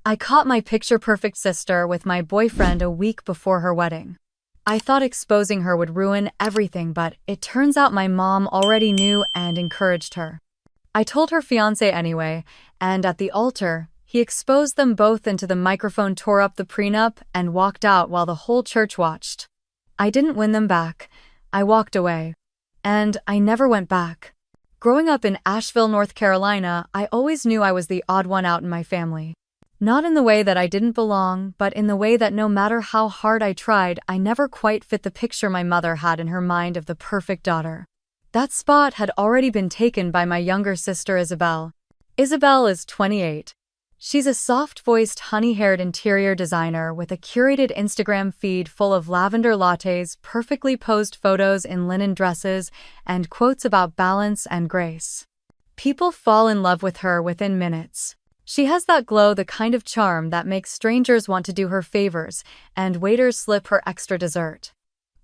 I caught my picture-perfect sister with my boyfriend a week before her wedding. I thought exposing her would ruin everything, but it turns out my mom already knew and encouraged her. I told her fiancé anyway, and at the altar, he exposed them both into the microphone, tore up the prenup, and walked out while the whole church watched. I didn't win them back. I walked away. And I never went back. Growing up in Asheville, North Carolina, I always knew I was the odd one out in my family. Not in the way that I didn't belong, but in the way that no matter how hard I tried, I never quite fit the picture my mother had in her mind of the perfect daughter. That spot had already been taken by my younger sister Isabel. Isabel is 28. She's a soft-voiced, honey-haired interior designer with a curated Instagram feed full of lavender lattes, perfectly posed photos in linen dresses, and quotes about balance and grace. People fall in love with her within minutes. She has that glow, the kind of charm that makes strangers want to do her favors, and waiters slip her extra dessert.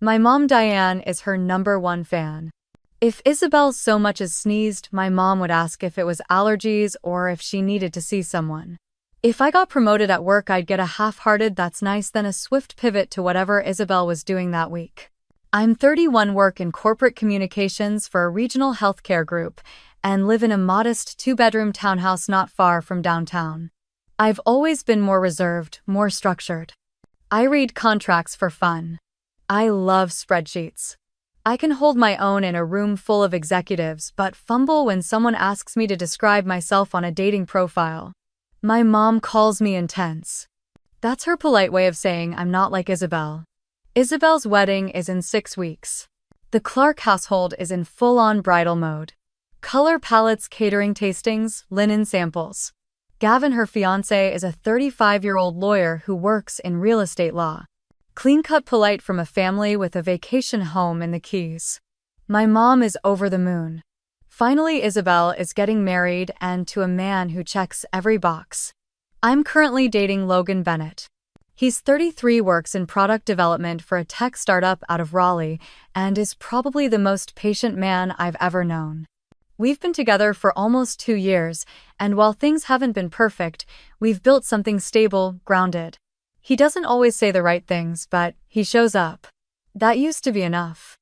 My mom Diane is her #1 fan. If Isabel so much as sneezed, my mom would ask if it was allergies or if she needed to see someone. If I got promoted at work, I'd get a half-hearted "that's nice," then a swift pivot to whatever Isabel was doing that week. I'm 31, work in corporate communications for a regional healthcare group, and live in a modest 2-bedroom townhouse not far from downtown. I've always been more reserved, more structured. I read contracts for fun. I love spreadsheets. I can hold my own in a room full of executives, but fumble when someone asks me to describe myself on a dating profile. My mom calls me intense. That's her polite way of saying I'm not like Isabel. Isabel's wedding is in 6 weeks. The Clark household is in full-on bridal mode. Color palettes, catering, tastings, linen samples. Gavin, her fiancé, is a 35-year-old lawyer who works in real estate law. Clean-cut, polite, from a family with a vacation home in the Keys. My mom is over the moon. Finally, Isabel is getting married, and to a man who checks every box. I'm currently dating Logan Bennett. He's 33, works in product development for a tech startup out of Raleigh, and is probably the most patient man I've ever known. We've been together for almost 2 years, and while things haven't been perfect, we've built something stable, grounded. He doesn't always say the right things, but he shows up. That used to be enough.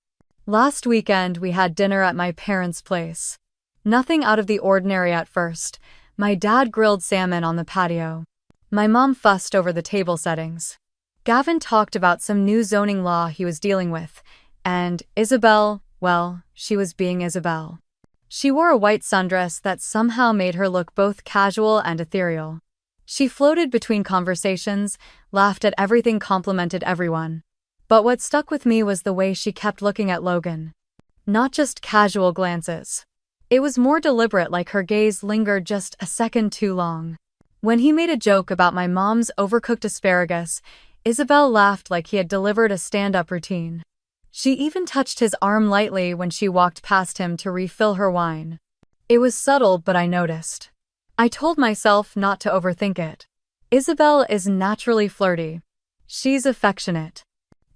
Last weekend we had dinner at my parents' place. Nothing out of the ordinary at first. My dad grilled salmon on the patio. My mom fussed over the table settings. Gavin talked about some new zoning law he was dealing with. And Isabel, well, she was being Isabel. She wore a white sundress that somehow made her look both casual and ethereal. She floated between conversations, laughed at everything, complimented everyone. But what stuck with me was the way she kept looking at Logan. Not just casual glances. It was more deliberate, like her gaze lingered just a second too long. When he made a joke about my mom's overcooked asparagus, Isabel laughed like he had delivered a stand-up routine. She even touched his arm lightly when she walked past him to refill her wine. It was subtle, but I noticed. I told myself not to overthink it. Isabel is naturally flirty. She's affectionate.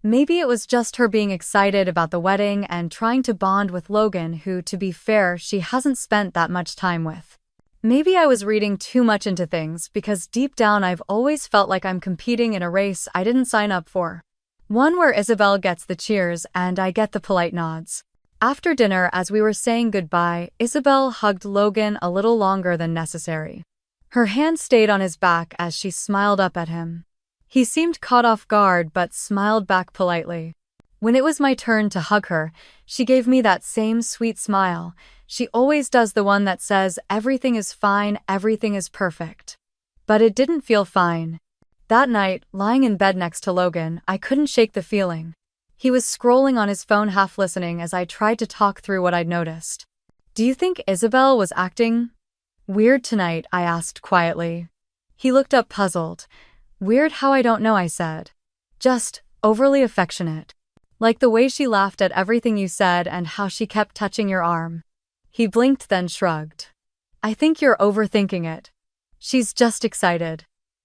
Maybe it was just her being excited about the wedding and trying to bond with Logan, who, to be fair, she hasn't spent that much time with. Maybe I was reading too much into things, because deep down I've always felt like I'm competing in a race I didn't sign up for. One where Isabel gets the cheers and I get the polite nods. After dinner, as we were saying goodbye, Isabel hugged Logan a little longer than necessary. Her hand stayed on his back as she smiled up at him. He seemed caught off guard but smiled back politely. When it was my turn to hug her, she gave me that same sweet smile. She always does, the one that says everything is fine, everything is perfect. But it didn't feel fine. That night, lying in bed next to Logan, I couldn't shake the feeling. He was scrolling on his phone, half listening as I tried to talk through what I'd noticed. "Do you think Isabel was acting weird tonight?" I asked quietly. He looked up, puzzled. "Weird how? I don't know," I said. "Just overly affectionate. Like the way she laughed at everything you said and how she kept touching your arm." He blinked, then shrugged. "I think you're overthinking it. She's just excited.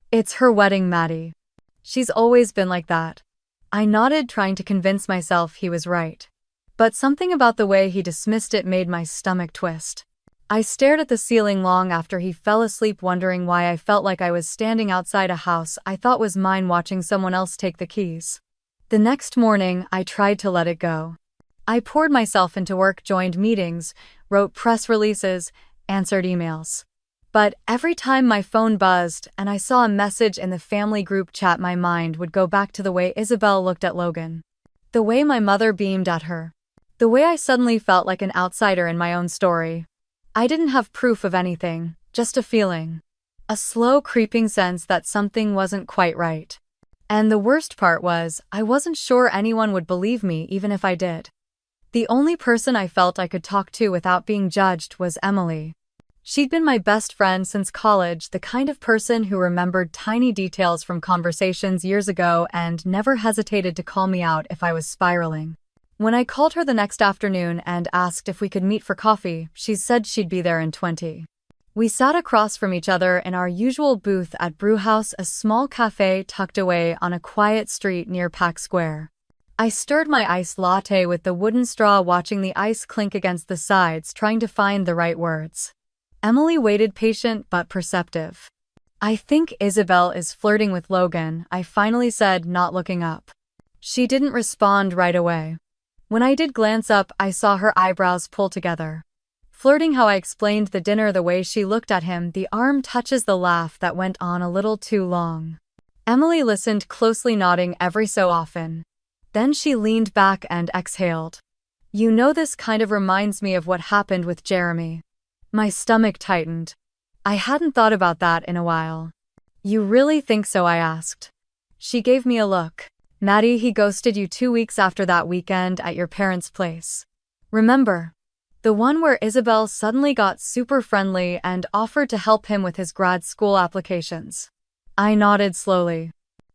It's her wedding, Maddie. She's always been like that." I nodded, trying to convince myself he was right. But something about the way he dismissed it made my stomach twist. I stared at the ceiling long after he fell asleep, wondering why I felt like I was standing outside a house I thought was mine watching someone else take the keys. The next morning, I tried to let it go. I poured myself into work, joined meetings, wrote press releases, answered emails. But every time my phone buzzed and I saw a message in the family group chat, my mind would go back to the way Isabel looked at Logan. The way my mother beamed at her. The way I suddenly felt like an outsider in my own story. I didn't have proof of anything, just a feeling. A slow creeping sense that something wasn't quite right. And the worst part was, I wasn't sure anyone would believe me even if I did. The only person I felt I could talk to without being judged was Emily. She'd been my best friend since college, the kind of person who remembered tiny details from conversations years ago and never hesitated to call me out if I was spiraling. When I called her the next afternoon and asked if we could meet for coffee, she said she'd be there in 20. We sat across from each other in our usual booth at Brewhouse, a small cafe tucked away on a quiet street near Pack Square. I stirred my iced latte with the wooden straw, watching the ice clink against the sides, trying to find the right words. Emily waited, patient but perceptive. "I think Isabel is flirting with Logan," I finally said, not looking up. She didn't respond right away. When I did glance up, I saw her eyebrows pull together. Flirting, how? I explained the dinner, the way she looked at him, the arm touches, the laugh that went on a little too long. Emily listened closely, nodding every so often. Then she leaned back and exhaled. "You know, this kind of reminds me of what happened with Jeremy." My stomach tightened. I hadn't thought about that in a while. "You really think so?" I asked. She gave me a look. "Maddie, he ghosted you 2 weeks after that weekend at your parents' place. Remember? The one where Isabel suddenly got super friendly and offered to help him with his grad school applications." I nodded slowly.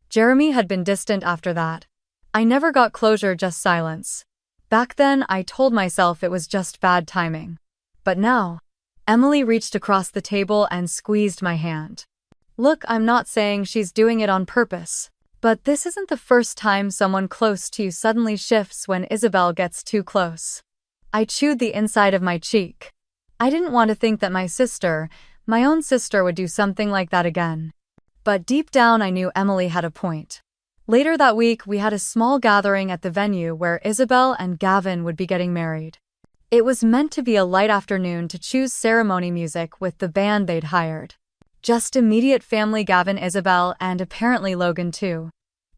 Jeremy had been distant after that. I never got closure, just silence. Back then, I told myself it was just bad timing. But now, Emily reached across the table and squeezed my hand. "Look, I'm not saying she's doing it on purpose. But this isn't the first time someone close to you suddenly shifts when Isabel gets too close." I chewed the inside of my cheek. I didn't want to think that my own sister, would do something like that again. But deep down I knew Emily had a point. Later that week, we had a small gathering at the venue where Isabel and Gavin would be getting married. It was meant to be a light afternoon to choose ceremony music with the band they'd hired. Just immediate family, Gavin, Isabel, and apparently Logan too.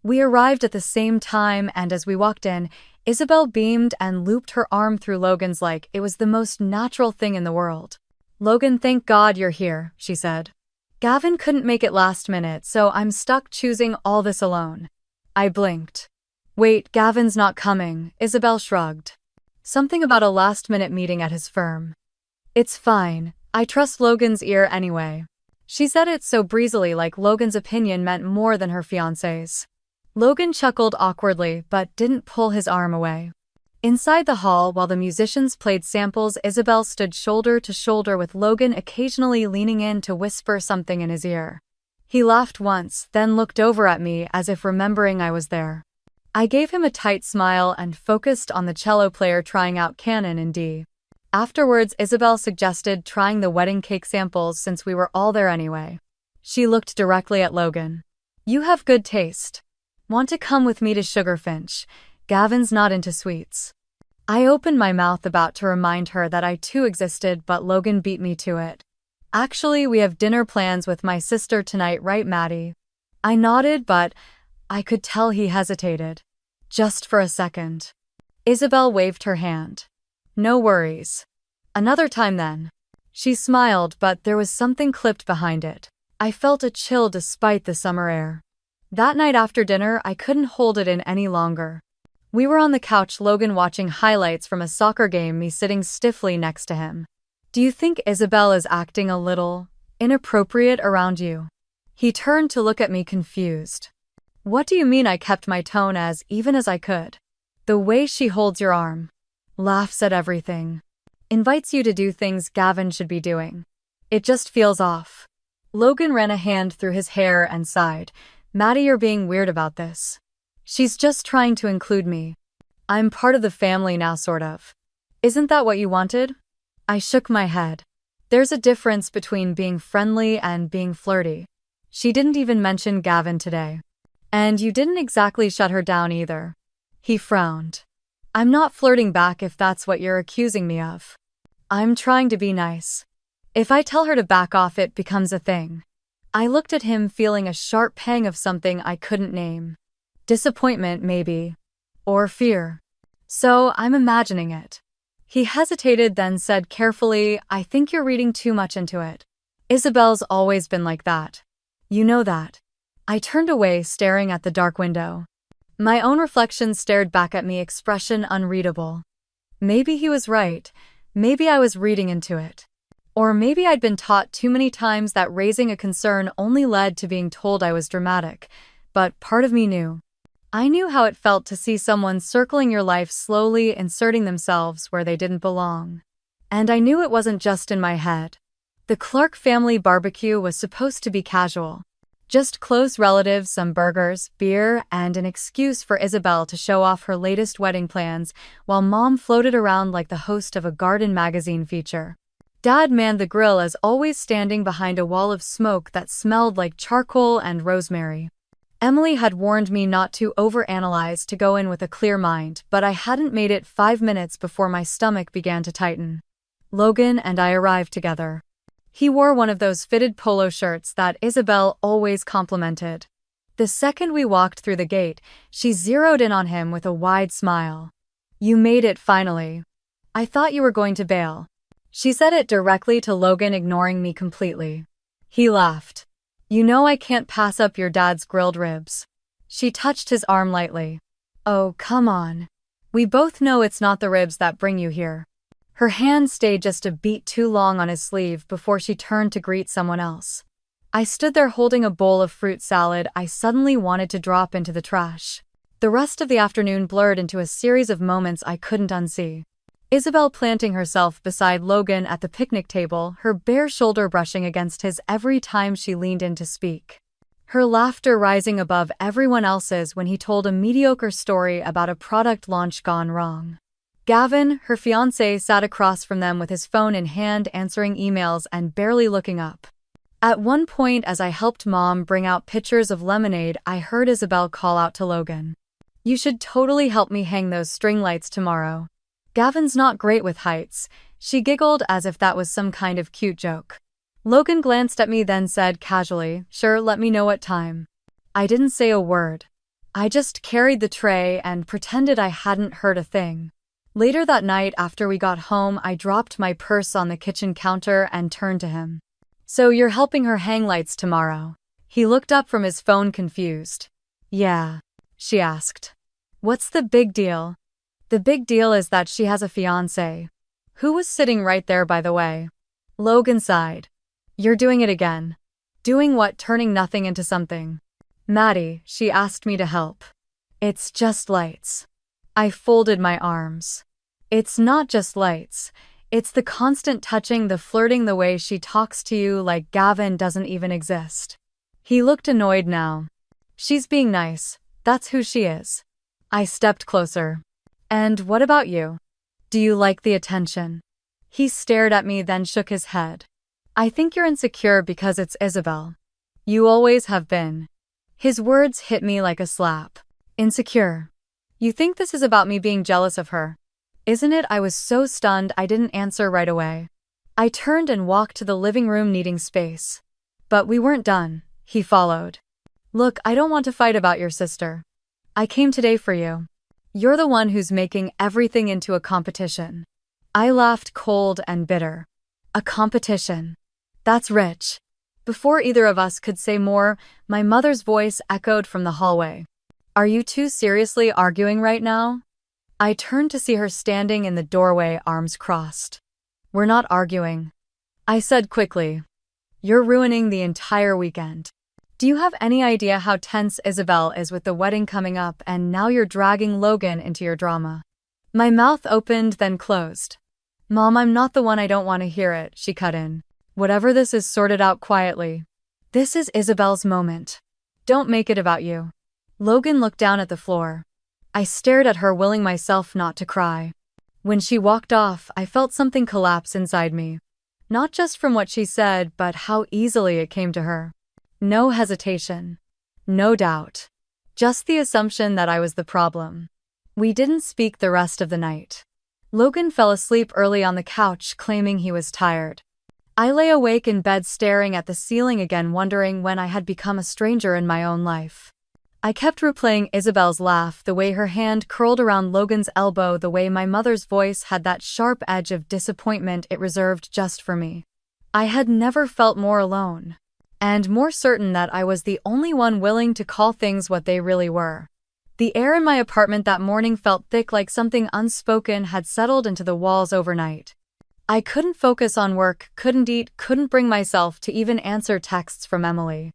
We arrived at the same time, and as we walked in, Isabel beamed and looped her arm through Logan's like it was the most natural thing in the world. "Logan, thank God you're here," she said. "Gavin couldn't make it last minute, so I'm stuck choosing all this alone." I blinked. "Wait, Gavin's not coming," Isabel shrugged. "Something about a last-minute meeting at his firm." "It's fine. I trust Logan's ear anyway." She said it so breezily, like Logan's opinion meant more than her fiancé's. Logan chuckled awkwardly but didn't pull his arm away. Inside the hall, while the musicians played samples, Isabel stood shoulder to shoulder with Logan, occasionally leaning in to whisper something in his ear. He laughed once, then looked over at me as if remembering I was there. I gave him a tight smile and focused on the cello player trying out Canon in D. Afterwards, Isabel suggested trying the wedding cake samples since we were all there anyway. She looked directly at Logan. "You have good taste. Want to come with me to Sugarfinch? Gavin's not into sweets." I opened my mouth about to remind her that I too existed, but Logan beat me to it. "Actually, we have dinner plans with my sister tonight, right, Maddie?" I nodded, but I could tell he hesitated. Just for a second. Isabel waved her hand. "No worries. Another time then." She smiled, but there was something clipped behind it. I felt a chill despite the summer air. That night after dinner, I couldn't hold it in any longer. We were on the couch, Logan watching highlights from a soccer game, me sitting stiffly next to him. "Do you think Isabel is acting a little inappropriate around you?" He turned to look at me, confused. "What do you mean?" I kept my tone as even as I could. "The way she holds your arm. Laughs at everything. Invites you to do things Gavin should be doing. It just feels off." Logan ran a hand through his hair and sighed. "Maddie, you're being weird about this. She's just trying to include me. I'm part of the family now, sort of. Isn't that what you wanted?" I shook my head. There's a difference between being friendly and being flirty. She didn't even mention Gavin today. And you didn't exactly shut her down either. He frowned. I'm not flirting back if that's what you're accusing me of. I'm trying to be nice. If I tell her to back off, it becomes a thing. I looked at him, feeling a sharp pang of something I couldn't name. Disappointment, maybe. Or fear. So I'm imagining it. He hesitated, then said carefully, I think you're reading too much into it. Isabel's always been like that. You know that. I turned away, staring at the dark window. My own reflection stared back at me, expression unreadable. Maybe he was right. Maybe I was reading into it. Or maybe I'd been taught too many times that raising a concern only led to being told I was dramatic. But part of me knew. I knew how it felt to see someone circling your life, slowly inserting themselves where they didn't belong. And I knew it wasn't just in my head. The Clark family barbecue was supposed to be casual. Just close relatives, some burgers, beer, and an excuse for Isabel to show off her latest wedding plans, while Mom floated around like the host of a Garden magazine feature. Dad manned the grill, as always, standing behind a wall of smoke that smelled like charcoal and rosemary. Emily had warned me not to overanalyze, to go in with a clear mind, but I hadn't made it 5 minutes before my stomach began to tighten. Logan and I arrived together. He wore one of those fitted polo shirts that Isabel always complimented. The second we walked through the gate, she zeroed in on him with a wide smile. You made it finally. I thought you were going to bail. She said it directly to Logan, ignoring me completely. He laughed. You know I can't pass up your dad's grilled ribs. She touched his arm lightly. Oh, come on. We both know it's not the ribs that bring you here. Her hand stayed just a beat too long on his sleeve before she turned to greet someone else. I stood there holding a bowl of fruit salad I suddenly wanted to drop into the trash. The rest of the afternoon blurred into a series of moments I couldn't unsee. Isabel planting herself beside Logan at the picnic table, her bare shoulder brushing against his every time she leaned in to speak. Her laughter rising above everyone else's when he told a mediocre story about a product launch gone wrong. Gavin, her fiancé, sat across from them with his phone in hand, answering emails and barely looking up. At one point, as I helped Mom bring out pitchers of lemonade, I heard Isabel call out to Logan. You should totally help me hang those string lights tomorrow. Gavin's not great with heights. She giggled as if that was some kind of cute joke. Logan glanced at me, then said casually, Sure, let me know what time. I didn't say a word. I just carried the tray and pretended I hadn't heard a thing. Later that night, after we got home, I dropped my purse on the kitchen counter and turned to him. So you're helping her hang lights tomorrow? He looked up from his phone, confused. Yeah, she asked. What's the big deal? The big deal is that she has a fiancé. Who was sitting right there, by the way. Logan sighed. You're doing it again. Doing what? Turning nothing into something. Maddie, she asked me to help. It's just lights. I folded my arms. It's not just lights. It's the constant touching, the flirting, the way she talks to you like Gavin doesn't even exist. He looked annoyed now. She's being nice. That's who she is. I stepped closer. And what about you? Do you like the attention? He stared at me, then shook his head. I think you're insecure because it's Isabel. You always have been. His words hit me like a slap. Insecure. You think this is about me being jealous of her? Isn't it? I was so stunned I didn't answer right away. I turned and walked to the living room, needing space. But we weren't done. He followed. Look, I don't want to fight about your sister. I came today for you. You're the one who's making everything into a competition. I laughed, cold and bitter. A competition. That's rich. Before either of us could say more, my mother's voice echoed from the hallway. Are you two seriously arguing right now? I turned to see her standing in the doorway, arms crossed. We're not arguing, I said quickly. You're ruining the entire weekend. Do you have any idea how tense Isabel is with the wedding coming up, and now you're dragging Logan into your drama? My mouth opened, then closed. Mom, I'm not the one. I don't want to hear it, she cut in. Whatever this is, sort it out quietly. This is Isabel's moment. Don't make it about you. Logan looked down at the floor. I stared at her, willing myself not to cry. When she walked off, I felt something collapse inside me. Not just from what she said, but how easily it came to her. No hesitation. No doubt. Just the assumption that I was the problem. We didn't speak the rest of the night. Logan fell asleep early on the couch, claiming he was tired. I lay awake in bed staring at the ceiling again, wondering when I had become a stranger in my own life. I kept replaying Isabel's laugh, the way her hand curled around Logan's elbow, the way my mother's voice had that sharp edge of disappointment it reserved just for me. I had never felt more alone. And more certain that I was the only one willing to call things what they really were. The air in my apartment that morning felt thick, like something unspoken had settled into the walls overnight. I couldn't focus on work, couldn't eat, couldn't bring myself to even answer texts from Emily.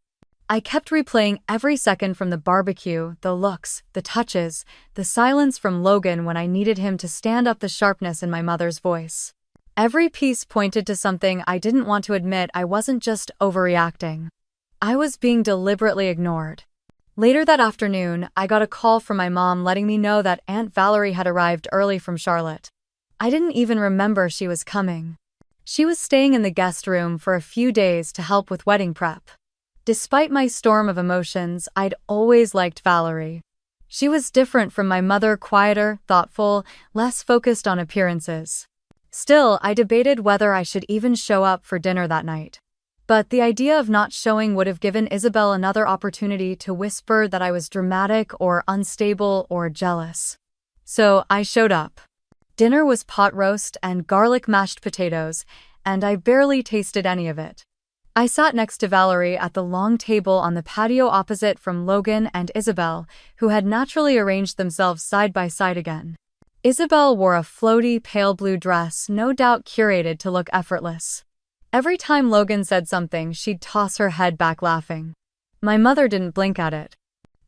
I kept replaying every second from the barbecue, the looks, the touches, the silence from Logan when I needed him to stand up, the sharpness in my mother's voice. Every piece pointed to something I didn't want to admit. I wasn't just overreacting. I was being deliberately ignored. Later that afternoon, I got a call from my mom letting me know that Aunt Valerie had arrived early from Charlotte. I didn't even remember she was coming. She was staying in the guest room for a few days to help with wedding prep. Despite my storm of emotions, I'd always liked Valerie. She was different from my mother, quieter, thoughtful, less focused on appearances. Still, I debated whether I should even show up for dinner that night. But the idea of not showing would have given Isabel another opportunity to whisper that I was dramatic or unstable or jealous. So I showed up. Dinner was pot roast and garlic mashed potatoes, and I barely tasted any of it. I sat next to Valerie at the long table on the patio opposite from Logan and Isabel, who had naturally arranged themselves side by side again. Isabel wore a floaty, pale blue dress, no doubt curated to look effortless. Every time Logan said something, she'd toss her head back laughing. My mother didn't blink at it.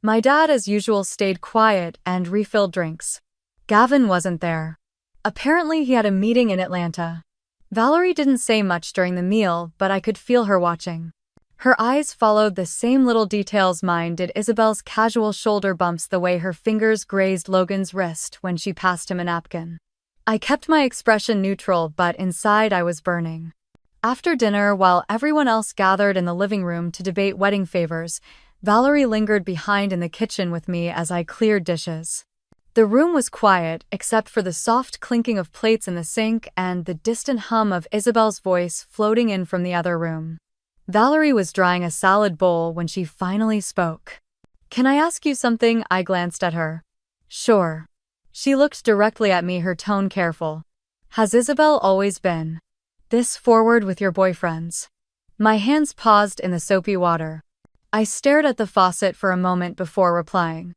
My dad, as usual, stayed quiet and refilled drinks. Gavin wasn't there. Apparently, he had a meeting in Atlanta. Valerie didn't say much during the meal, but I could feel her watching. Her eyes followed the same little details mine did: Isabel's casual shoulder bumps, the way her fingers grazed Logan's wrist when she passed him a napkin. I kept my expression neutral, but inside I was burning. After dinner, while everyone else gathered in the living room to debate wedding favors, Valerie lingered behind in the kitchen with me as I cleared dishes. The room was quiet, except for the soft clinking of plates in the sink and the distant hum of Isabel's voice floating in from the other room. Valerie was drying a salad bowl when she finally spoke. "Can I ask you something?" I glanced at her. "Sure." She looked directly at me, her tone careful. "Has Isabel always been this forward with your boyfriends?" My hands paused in the soapy water. I stared at the faucet for a moment before replying.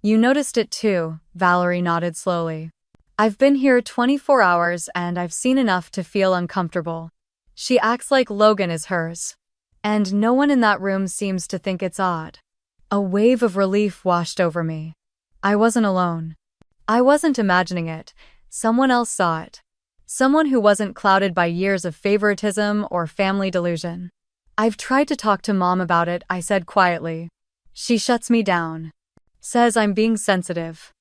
"You noticed it too," Valerie nodded slowly. "I've been here 24 hours and I've seen enough to feel uncomfortable. She acts like Logan is hers. And no one in that room seems to think it's odd." A wave of relief washed over me. I wasn't alone. I wasn't imagining it. Someone else saw it. Someone who wasn't clouded by years of favoritism or family delusion. "I've tried to talk to Mom about it," I said quietly. "She shuts me down. Says I'm being sensitive."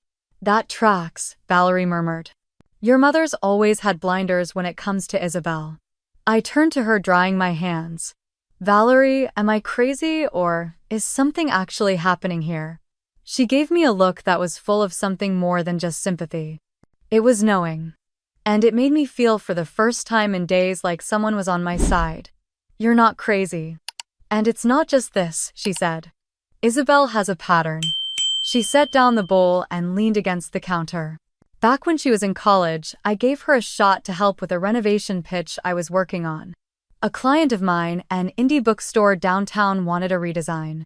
"That tracks," Valerie murmured. "Your mother's always had blinders when it comes to Isabel." I turned to her, drying my hands. "Valerie, am I crazy, or is something actually happening here?" She gave me a look that was full of something more than just sympathy. It was knowing. And it made me feel for the first time in days like someone was on my side. "You're not crazy. And it's not just this," she said. "Isabel has a pattern." She set down the bowl and leaned against the counter. "Back when she was in college, I gave her a shot to help with a renovation pitch I was working on. A client of mine, an indie bookstore downtown, wanted a redesign.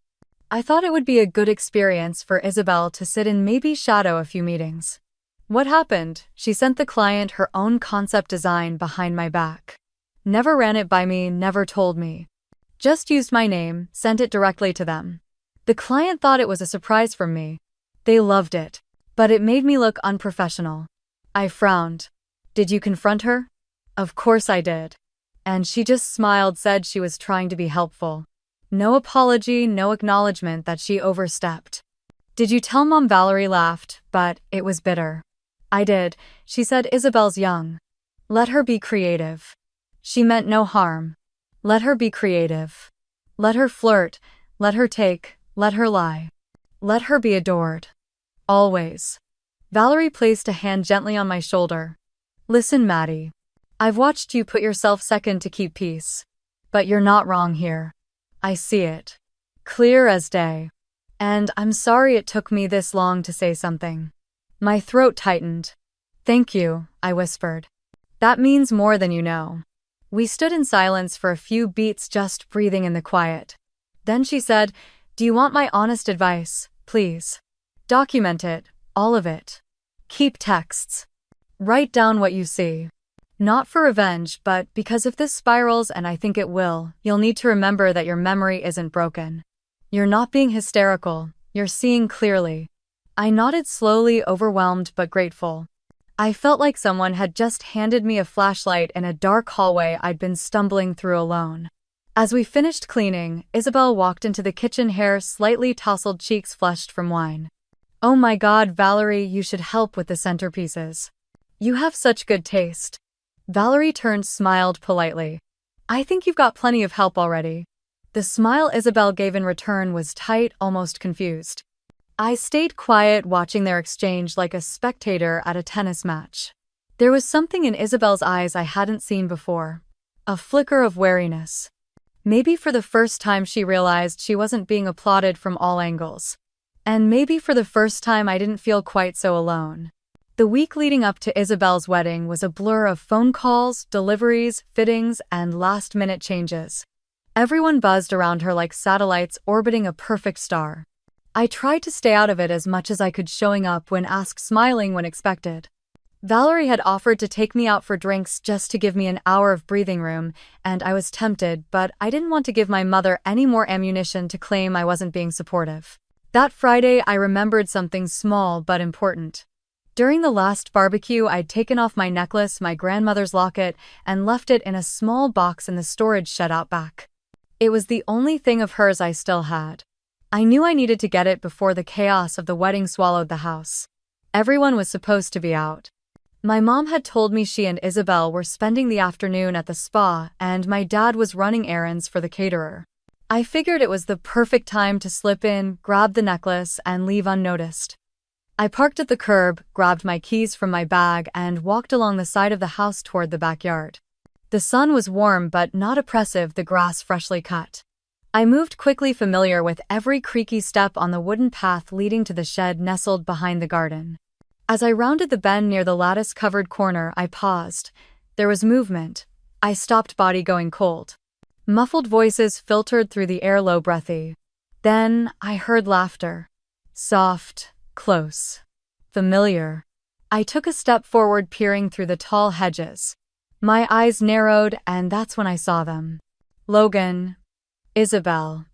I thought it would be a good experience for Isabel to sit in, maybe shadow a few meetings. What happened? She sent the client her own concept design behind my back. Never ran it by me, never told me. Just used my name, sent it directly to them. The client thought it was a surprise from me. They loved it. But it made me look unprofessional." I frowned. "Did you confront her?" "Of course I did. And she just smiled, said she was trying to be helpful. No apology, no acknowledgement that she overstepped." "Did you tell Mom?" Valerie laughed, but it was bitter. "I did. She said Isabel's young. Let her be creative. She meant no harm. Let her be creative. Let her flirt, let her take, let her lie. Let her be adored. Always. Valerie placed a hand gently on my shoulder. Listen, Maddie. I've watched you put yourself second to keep peace. But you're not wrong here. I see it. Clear as day. And I'm sorry it took me this long to say something. My throat tightened. Thank you, I whispered. That means more than you know. We stood in silence for a few beats, just breathing in the quiet. Then she said, "Do you want my honest advice, please? Document it, all of it. Keep texts. Write down what you see. Not for revenge, but because if this spirals, and I think it will, you'll need to remember that your memory isn't broken. You're not being hysterical, you're seeing clearly." I nodded slowly, overwhelmed but grateful. I felt like someone had just handed me a flashlight in a dark hallway I'd been stumbling through alone. As we finished cleaning, Isabel walked into the kitchen, hair slightly tousled, cheeks flushed from wine. "Oh my God, Valerie, you should help with the centerpieces. You have such good taste." Valerie turned, smiled politely. "I think you've got plenty of help already." The smile Isabel gave in return was tight, almost confused. I stayed quiet, watching their exchange like a spectator at a tennis match. There was something in Isabel's eyes I hadn't seen before. A flicker of wariness. Maybe for the first time she realized she wasn't being applauded from all angles. And maybe for the first time I didn't feel quite so alone. The week leading up to Isabel's wedding was a blur of phone calls, deliveries, fittings, and last-minute changes. Everyone buzzed around her like satellites orbiting a perfect star. I tried to stay out of it as much as I could, showing up when asked, smiling when expected. Valerie had offered to take me out for drinks just to give me an hour of breathing room, and I was tempted, but I didn't want to give my mother any more ammunition to claim I wasn't being supportive. That Friday, I remembered something small but important. During the last barbecue, I'd taken off my necklace, my grandmother's locket, and left it in a small box in the storage shed out back. It was the only thing of hers I still had. I knew I needed to get it before the chaos of the wedding swallowed the house. Everyone was supposed to be out. My mom had told me she and Isabel were spending the afternoon at the spa, and my dad was running errands for the caterer. I figured it was the perfect time to slip in, grab the necklace, and leave unnoticed. I parked at the curb, grabbed my keys from my bag, and walked along the side of the house toward the backyard. The sun was warm but not oppressive, the grass freshly cut. I moved quickly, familiar with every creaky step on the wooden path leading to the shed nestled behind the garden. As I rounded the bend near the lattice-covered corner, I paused. There was movement. I stopped, body going cold. Muffled voices filtered through the air, low, breathy. Then I heard laughter. Soft, close, familiar. I took a step forward, peering through the tall hedges. My eyes narrowed, and that's when I saw them. Logan. Isabel.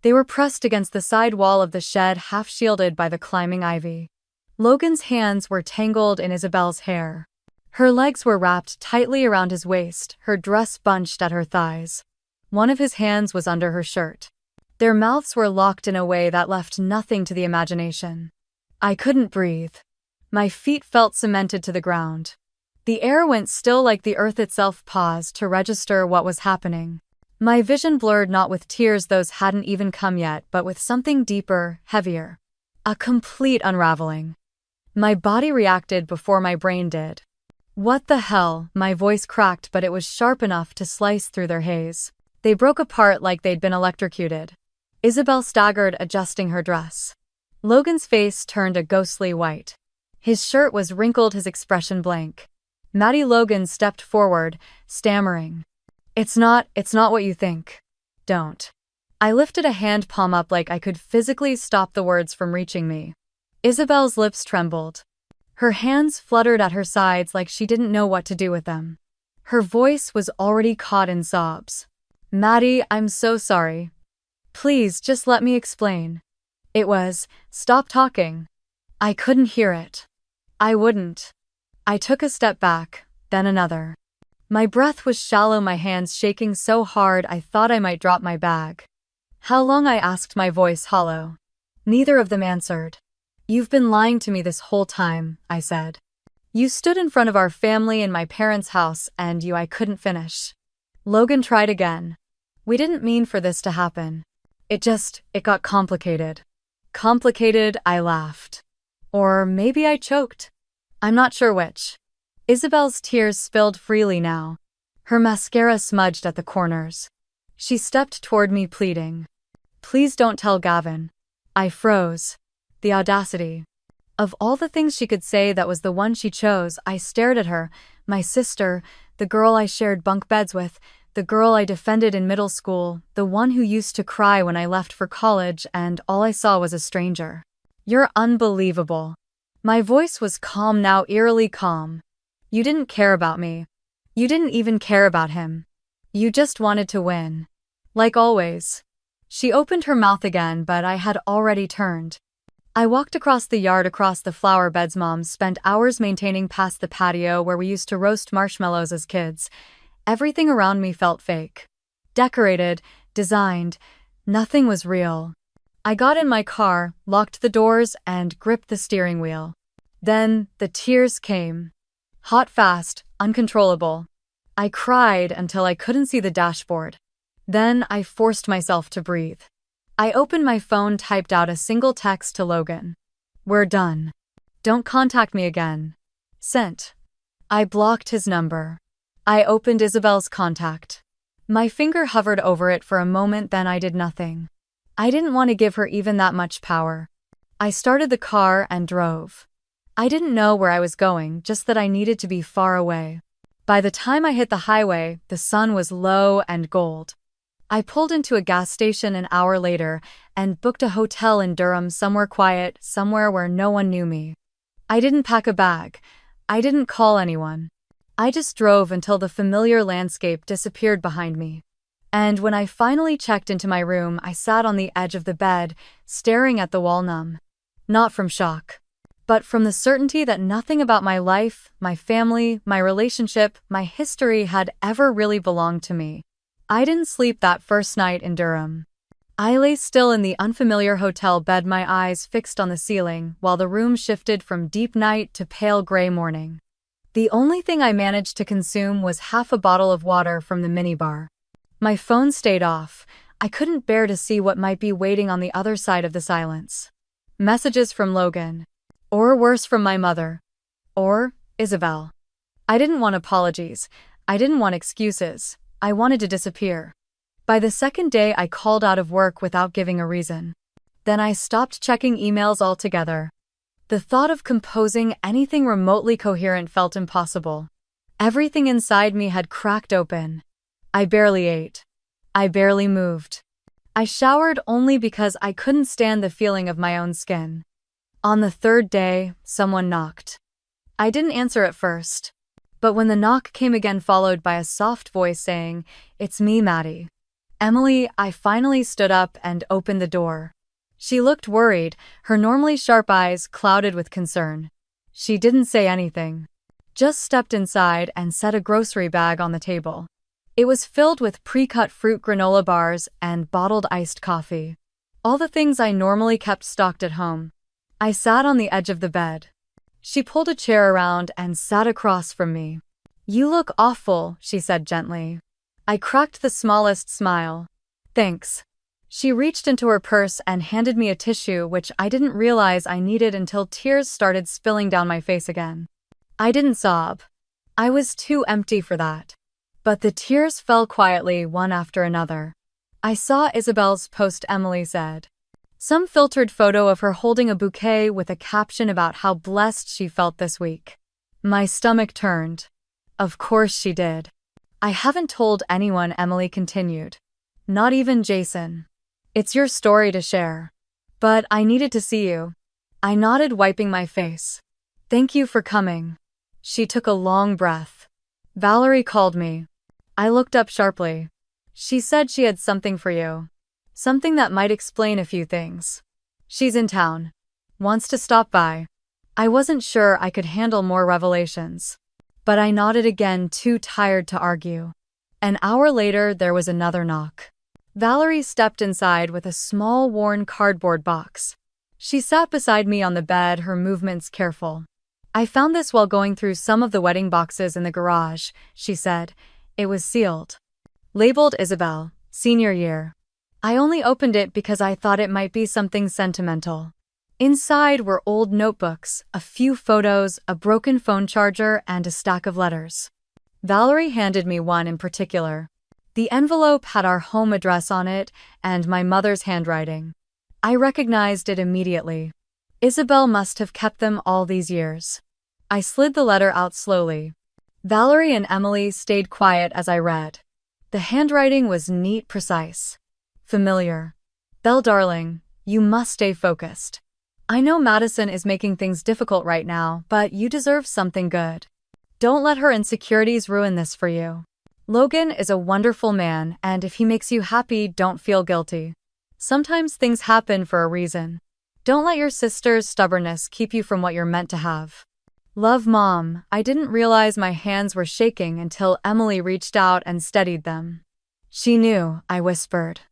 They were pressed against the side wall of the shed, half shielded by the climbing ivy. Logan's hands were tangled in Isabel's hair. Her legs were wrapped tightly around his waist, her dress bunched at her thighs. One of his hands was under her shirt. Their mouths were locked in a way that left nothing to the imagination. I couldn't breathe. My feet felt cemented to the ground. The air went still, like the earth itself paused to register what was happening. My vision blurred, not with tears, those hadn't even come yet, but with something deeper, heavier. A complete unraveling. My body reacted before my brain did. "What the hell?" My voice cracked, but it was sharp enough to slice through their haze. They broke apart like they'd been electrocuted. Isabel staggered, adjusting her dress. Logan's face turned a ghostly white. His shirt was wrinkled, his expression blank. Maddie. Logan stepped forward, stammering. It's not what you think. Don't." I lifted a hand palm up like I could physically stop the words from reaching me. Isabel's lips trembled. Her hands fluttered at her sides like she didn't know what to do with them. Her voice was already caught in sobs. "Maddie, I'm so sorry. Please, just let me explain." It was, "Stop talking." I couldn't hear it. I wouldn't. I took a step back, then another. My breath was shallow, my hands shaking so hard I thought I might drop my bag. "How long?" I asked, my voice hollow. Neither of them answered. "You've been lying to me this whole time," I said. "You stood in front of our family in my parents' house, and I couldn't finish." Logan tried again. We didn't mean for this to happen. It got complicated. Complicated, I laughed. Or maybe I choked. I'm not sure which. Isabel's tears spilled freely now. Her mascara smudged at the corners. She stepped toward me pleading. Please don't tell Gavin. I froze. The audacity. Of all the things she could say, that was the one she chose. I stared at her, my sister, the girl I shared bunk beds with, the girl I defended in middle school, the one who used to cry when I left for college, and all I saw was a stranger. You're unbelievable. My voice was calm now, eerily calm. You didn't care about me. You didn't even care about him. You just wanted to win. Like always. She opened her mouth again, but I had already turned. I walked across the yard, across the flower beds Mom spent hours maintaining, past the patio where we used to roast marshmallows as kids. Everything around me felt fake. Decorated, designed, nothing was real. I got in my car, locked the doors, and gripped the steering wheel. Then, the tears came. Hot, fast, uncontrollable. I cried until I couldn't see the dashboard. Then I forced myself to breathe. I opened my phone, typed out a single text to Logan. We're done. Don't contact me again. Sent. I blocked his number. I opened Isabel's contact. My finger hovered over it for a moment, then I did nothing. I didn't want to give her even that much power. I started the car and drove. I didn't know where I was going, just that I needed to be far away. By the time I hit the highway, the sun was low and gold. I pulled into a gas station an hour later and booked a hotel in Durham, somewhere quiet, somewhere where no one knew me. I didn't pack a bag. I didn't call anyone. I just drove until the familiar landscape disappeared behind me. And when I finally checked into my room, I sat on the edge of the bed, staring at the wall, numb. Not from shock, but from the certainty that nothing about my life, my family, my relationship, my history had ever really belonged to me. I didn't sleep that first night in Durham. I lay still in the unfamiliar hotel bed, my eyes fixed on the ceiling, while the room shifted from deep night to pale gray morning. The only thing I managed to consume was half a bottle of water from the minibar. My phone stayed off. I couldn't bear to see what might be waiting on the other side of the silence. Messages from Logan. Or worse, from my mother. Or Isabel. I didn't want apologies. I didn't want excuses. I wanted to disappear. By the second day, I called out of work without giving a reason. Then I stopped checking emails altogether. The thought of composing anything remotely coherent felt impossible. Everything inside me had cracked open. I barely ate. I barely moved. I showered only because I couldn't stand the feeling of my own skin. On the third day, someone knocked. I didn't answer at first. But when the knock came again, followed by a soft voice saying, "It's me, Maddie." Emily, I finally stood up and opened the door. She looked worried, her normally sharp eyes clouded with concern. She didn't say anything. Just stepped inside and set a grocery bag on the table. It was filled with pre-cut fruit granola bars and bottled iced coffee. All the things I normally kept stocked at home. I sat on the edge of the bed. She pulled a chair around and sat across from me. "You look awful," she said gently. I cracked the smallest smile. "Thanks." She reached into her purse and handed me a tissue, which I didn't realize I needed until tears started spilling down my face again. I didn't sob. I was too empty for that. But the tears fell quietly, one after another. I saw Isabel's post. Emily said. Some filtered photo of her holding a bouquet with a caption about how blessed she felt this week. My stomach turned. Of course she did. I haven't told anyone, Emily continued. Not even Jason. It's your story to share. But I needed to see you. I nodded, wiping my face. Thank you for coming. She took a long breath. Valerie called me. I looked up sharply. She said she had something for you. Something that might explain a few things. She's in town. Wants to stop by. I wasn't sure I could handle more revelations. But I nodded again, too tired to argue. An hour later, there was another knock. Valerie stepped inside with a small, worn cardboard box. She sat beside me on the bed, her movements careful. I found this while going through some of the wedding boxes in the garage, she said. It was sealed. Labeled Isabel, senior year. I only opened it because I thought it might be something sentimental. Inside were old notebooks, a few photos, a broken phone charger, and a stack of letters. Valerie handed me one in particular. The envelope had our home address on it and my mother's handwriting. I recognized it immediately. Isabel must have kept them all these years. I slid the letter out slowly. Valerie and Emily stayed quiet as I read. The handwriting was neat, precise. Familiar. Belle darling, you must stay focused. I know Madison is making things difficult right now, but you deserve something good. Don't let her insecurities ruin this for you. Logan is a wonderful man, and if he makes you happy, don't feel guilty. Sometimes things happen for a reason. Don't let your sister's stubbornness keep you from what you're meant to have. Love, Mom. I didn't realize my hands were shaking until Emily reached out and steadied them. She knew, I whispered.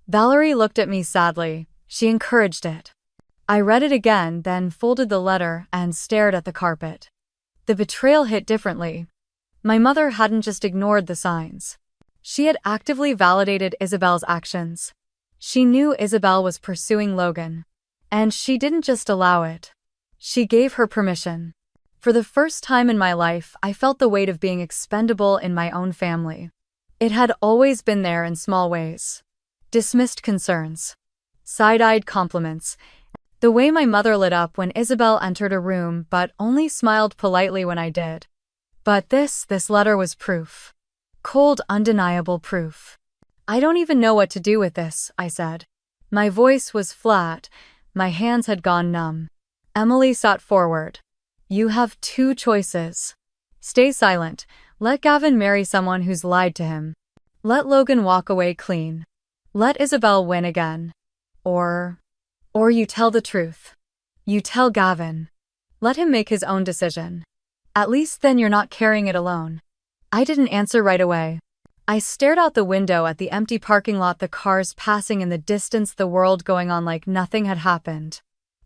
Valerie looked at me sadly. She encouraged it. I read it again, then folded the letter and stared at the carpet. The betrayal hit differently. My mother hadn't just ignored the signs. She had actively validated Isabel's actions. She knew Isabel was pursuing Logan. And she didn't just allow it. She gave her permission. For the first time in my life, I felt the weight of being expendable in my own family. It had always been there in small ways. Dismissed concerns. Side-eyed compliments. The way my mother lit up when Isabel entered a room but only smiled politely when I did. But this letter was proof. Cold, undeniable proof. I don't even know what to do with this, I said. My voice was flat, my hands had gone numb. Emily sat forward. You have two choices. Stay silent, let Gavin marry someone who's lied to him. Let Logan walk away clean. Let Isabel win again. Or you tell the truth. You tell Gavin. Let him make his own decision. At least then you're not carrying it alone. I didn't answer right away. I stared out the window at the empty parking lot, the cars passing in the distance, the world going on like nothing had happened.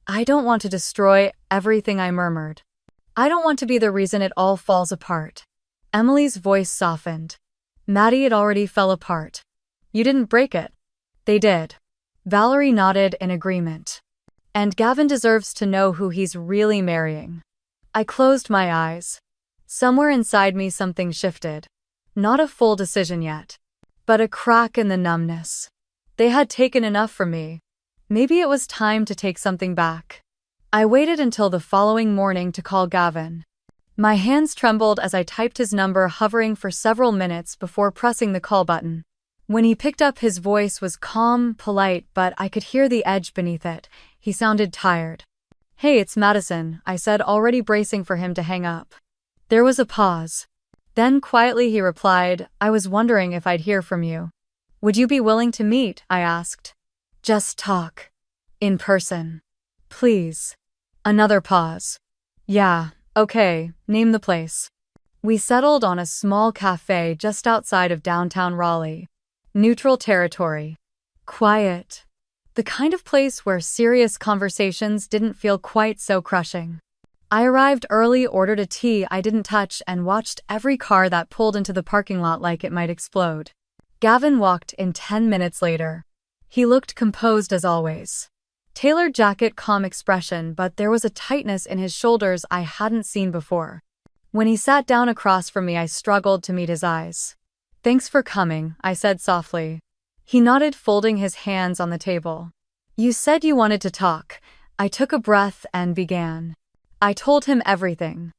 I don't want to destroy everything, I murmured. I don't want to be the reason it all falls apart. Emily's voice softened. Maddie, it already fell apart. You didn't break it. They did. Valerie nodded in agreement. And Gavin deserves to know who he's really marrying. I closed my eyes. Somewhere inside me something shifted. Not a full decision yet, but a crack in the numbness. They had taken enough from me. Maybe it was time to take something back. I waited until the following morning to call Gavin. My hands trembled as I typed his number, hovering for several minutes before pressing the call button. When he picked up, his voice was calm, polite, but I could hear the edge beneath it. He sounded tired. Hey, it's Madison, I said, already bracing for him to hang up. There was a pause. Then quietly he replied, I was wondering if I'd hear from you. Would you be willing to meet? I asked. Just talk. In person. Please. Another pause. Yeah, okay, name the place. We settled on a small cafe just outside of downtown Raleigh. Neutral territory. Quiet. The kind of place where serious conversations didn't feel quite so crushing. I arrived early, ordered a tea I didn't touch, and watched every car that pulled into the parking lot like it might explode. Gavin walked in 10 minutes later. He looked composed as always. Tailored jacket, calm expression, but there was a tightness in his shoulders I hadn't seen before. When he sat down across from me, I struggled to meet his eyes. Thanks for coming, I said softly. He nodded, folding his hands on the table. You said you wanted to talk. I took a breath and began. I told him everything.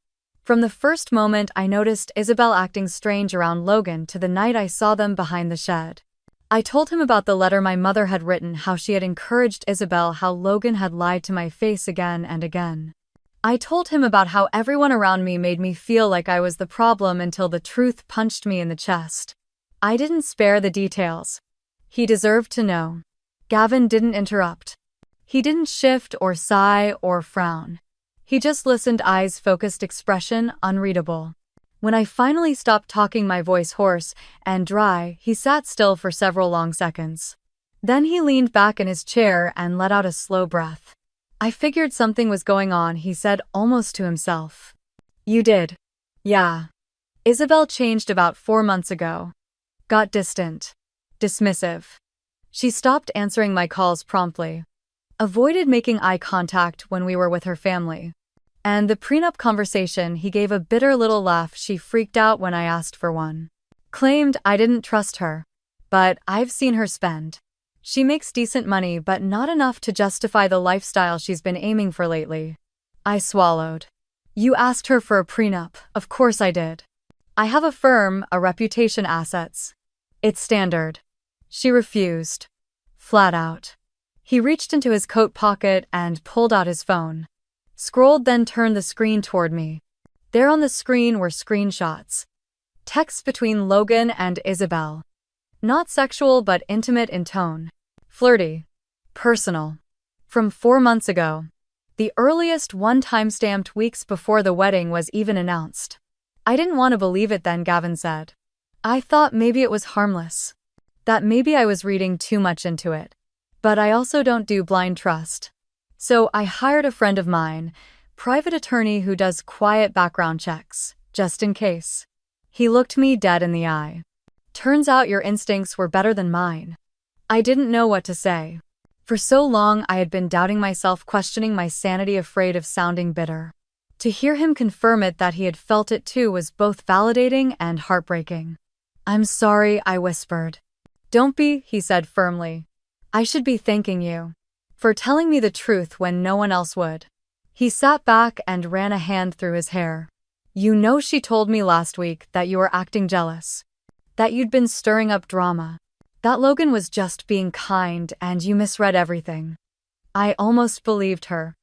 From the first moment I noticed Isabel acting strange around Logan to the night I saw them behind the shed. I told him about the letter my mother had written, how she had encouraged Isabel, how Logan had lied to my face again and again. I told him about how everyone around me made me feel like I was the problem until the truth punched me in the chest. I didn't spare the details. He deserved to know. Gavin didn't interrupt. He didn't shift or sigh or frown. He just listened, eyes focused, expression unreadable. When I finally stopped talking, my voice hoarse and dry, he sat still for several long seconds. Then he leaned back in his chair and let out a slow breath. I figured something was going on, he said, almost to himself. You did? Yeah. Isabel changed about 4 months ago. got distant. Dismissive. She stopped answering my calls promptly. Avoided making eye contact when we were with her family. And the prenup conversation, he gave a bitter little laugh. She freaked out when I asked for one. Claimed I didn't trust her. But I've seen her spend. She makes decent money, but not enough to justify the lifestyle she's been aiming for lately. I swallowed. You asked her for a prenup. Of course I did. I have a firm, a reputation, assets. It's standard. She refused. Flat out. He reached into his coat pocket and pulled out his phone. Scrolled, then turned the screen toward me. There on the screen were screenshots. Texts between Logan and Isabel. Not sexual but intimate in tone. Flirty. Personal. From 4 months ago. The earliest one time-stamped weeks before the wedding was even announced. I didn't want to believe it then, Gavin said. I thought maybe it was harmless. That maybe I was reading too much into it. But I also don't do blind trust. So I hired a friend of mine, private attorney who does quiet background checks, just in case. He looked me dead in the eye. Turns out your instincts were better than mine. I didn't know what to say. For so long I had been doubting myself, questioning my sanity, afraid of sounding bitter. To hear him confirm it, that he had felt it too, was both validating and heartbreaking. I'm sorry, I whispered. Don't be, he said firmly. I should be thanking you for telling me the truth when no one else would. He sat back and ran a hand through his hair. You know, she told me last week that you were acting jealous. That you'd been stirring up drama. That Logan was just being kind and you misread everything. I almost believed her.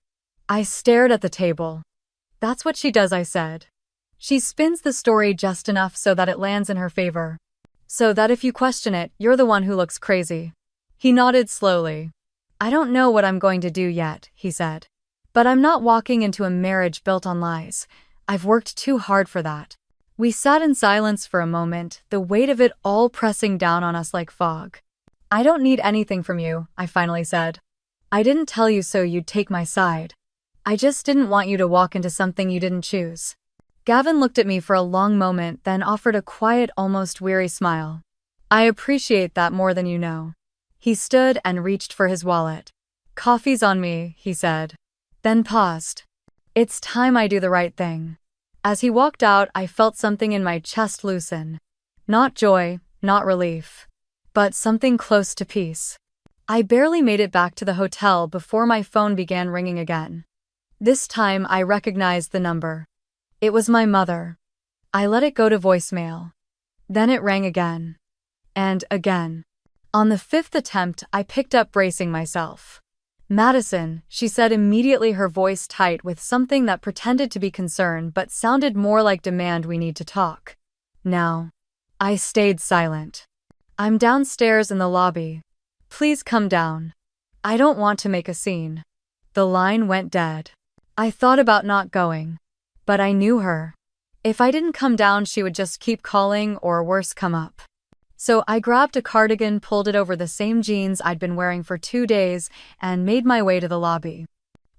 I stared at the table. That's what she does, I said. She spins the story just enough so that it lands in her favor. So that if you question it, you're the one who looks crazy. He nodded slowly. I don't know what I'm going to do yet, he said. But I'm not walking into a marriage built on lies. I've worked too hard for that. We sat in silence for a moment, the weight of it all pressing down on us like fog. I don't need anything from you, I finally said. I didn't tell you so you'd take my side. I just didn't want you to walk into something you didn't choose. Gavin looked at me for a long moment, then offered a quiet, almost weary smile. I appreciate that more than you know. He stood and reached for his wallet. Coffee's on me, he said. Then paused. It's time I do the right thing. As he walked out, I felt something in my chest loosen. Not joy, not relief. But something close to peace. I barely made it back to the hotel before my phone began ringing again. This time I recognized the number. It was my mother. I let it go to voicemail. Then it rang again. And again. On the 5th attempt, I picked up, bracing myself. Madison, she said immediately, her voice tight with something that pretended to be concern but sounded more like demand. We need to talk. Now. I stayed silent. I'm downstairs in the lobby. Please come down. I don't want to make a scene. The line went dead. I thought about not going. But I knew her. If I didn't come down, she would just keep calling or worse come up. So I grabbed a cardigan, pulled it over the same jeans I'd been wearing for 2 days, and made my way to the lobby.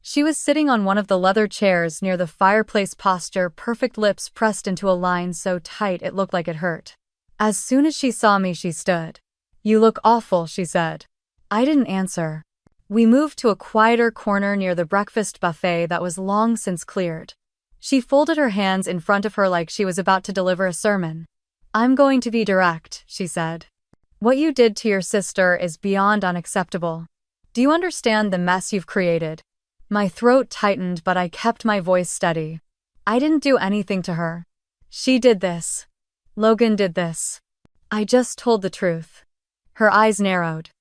She was sitting on one of the leather chairs near the fireplace, posture perfect, lips pressed into a line so tight it looked like it hurt. As soon as she saw me, she stood. You look awful, she said. I didn't answer. We moved to a quieter corner near the breakfast buffet that was long since cleared. She folded her hands in front of her like she was about to deliver a sermon. I'm going to be direct, she said. What you did to your sister is beyond unacceptable. Do you understand the mess you've created? My throat tightened, but I kept my voice steady. I didn't do anything to her. She did this. Logan did this. I just told the truth. Her eyes narrowed.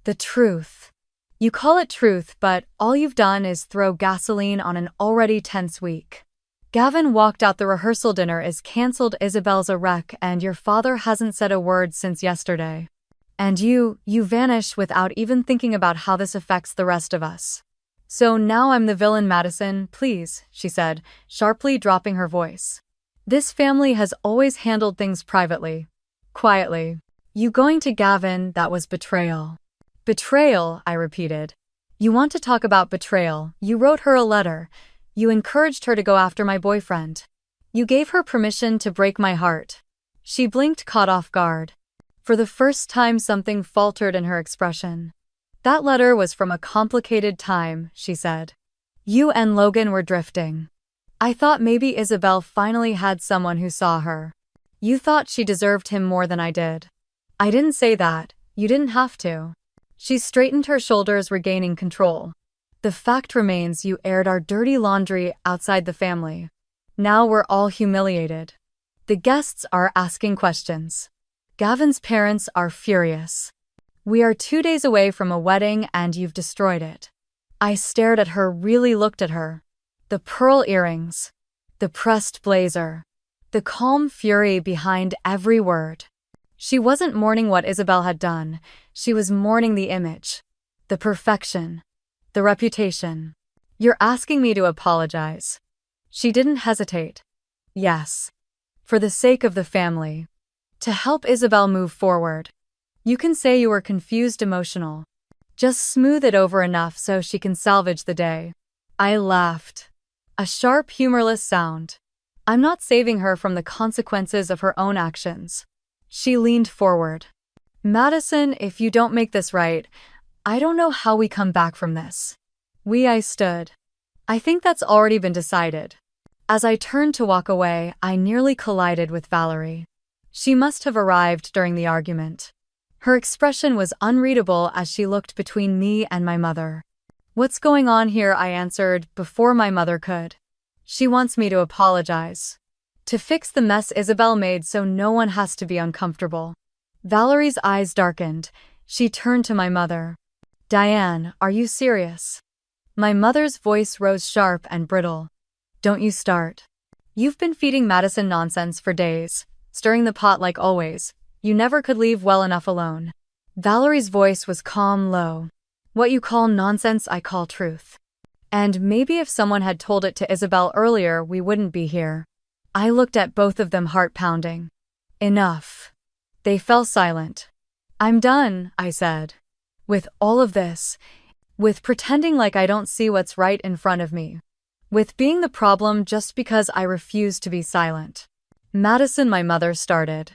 The truth. You call it truth, but all you've done is throw gasoline on an already tense week. Gavin walked out. The rehearsal dinner is cancelled. Isabel's a wreck, and your father hasn't said a word since yesterday. And you vanish without even thinking about how this affects the rest of us. So now I'm the villain, Madison, please, she said, sharply dropping her voice. This family has always handled things privately. Quietly. You going to Gavin, that was betrayal. Betrayal, I repeated. You want to talk about betrayal? You wrote her a letter. You encouraged her to go after my boyfriend. You gave her permission to break my heart. She blinked, caught off guard. For the first time, something faltered in her expression. That letter was from a complicated time, she said. You and Logan were drifting. I thought maybe Isabel finally had someone who saw her. You thought she deserved him more than I did. I didn't say that. You didn't have to. She straightened her shoulders, regaining control. The fact remains you aired our dirty laundry outside the family. Now we're all humiliated. The guests are asking questions. Gavin's parents are furious. We are 2 days away from a wedding and you've destroyed it. I stared at her, really looked at her. The pearl earrings. The pressed blazer. The calm fury behind every word. She wasn't mourning what Isabel had done. She was mourning the image. The perfection. The reputation. You're asking me to apologize. She didn't hesitate. Yes. For the sake of the family. To help Isabel move forward. You can say you were confused, emotional. Just smooth it over enough so she can salvage the day. I laughed. A sharp, humorless sound. I'm not saving her from the consequences of her own actions. She leaned forward. Madison, if you don't make this right, I don't know how we come back from this. I stood. I think that's already been decided. As I turned to walk away, I nearly collided with Valerie. She must have arrived during the argument. Her expression was unreadable as she looked between me and my mother. What's going on here? I answered before my mother could. She wants me to apologize. To fix the mess Isabel made so no one has to be uncomfortable. Valerie's eyes darkened. She turned to my mother. Diane, are you serious? My mother's voice rose sharp and brittle. Don't you start. You've been feeding Madison nonsense for days, stirring the pot like always. You never could leave well enough alone. Valerie's voice was calm, low. What you call nonsense, I call truth. And maybe if someone had told it to Isabel earlier, we wouldn't be here. I looked at both of them, heart pounding. Enough. They fell silent. I'm done, I said. With all of this. With pretending like I don't see what's right in front of me. With being the problem just because I refuse to be silent. Madison, my mother started.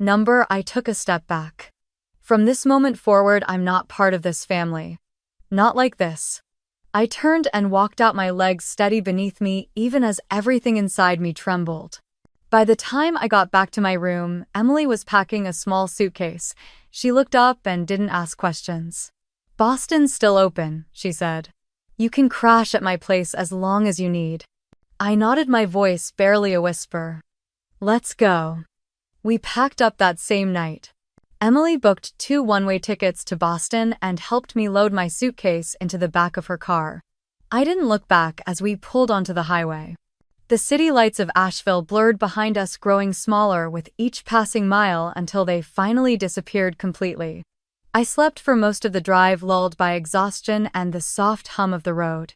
I took a step back. From this moment forward, I'm not part of this family. Not like this. I turned and walked out, my legs steady beneath me even as everything inside me trembled. By the time I got back to my room, Emily was packing a small suitcase. She looked up and didn't ask questions. Boston's still open, she said. You can crash at my place as long as you need. I nodded, my voice barely a whisper. Let's go. We packed up that same night. Emily booked 2 one-way tickets to Boston and helped me load my suitcase into the back of her car. I didn't look back as we pulled onto the highway. The city lights of Asheville blurred behind us, growing smaller with each passing mile until they finally disappeared completely. I slept for most of the drive, lulled by exhaustion and the soft hum of the road.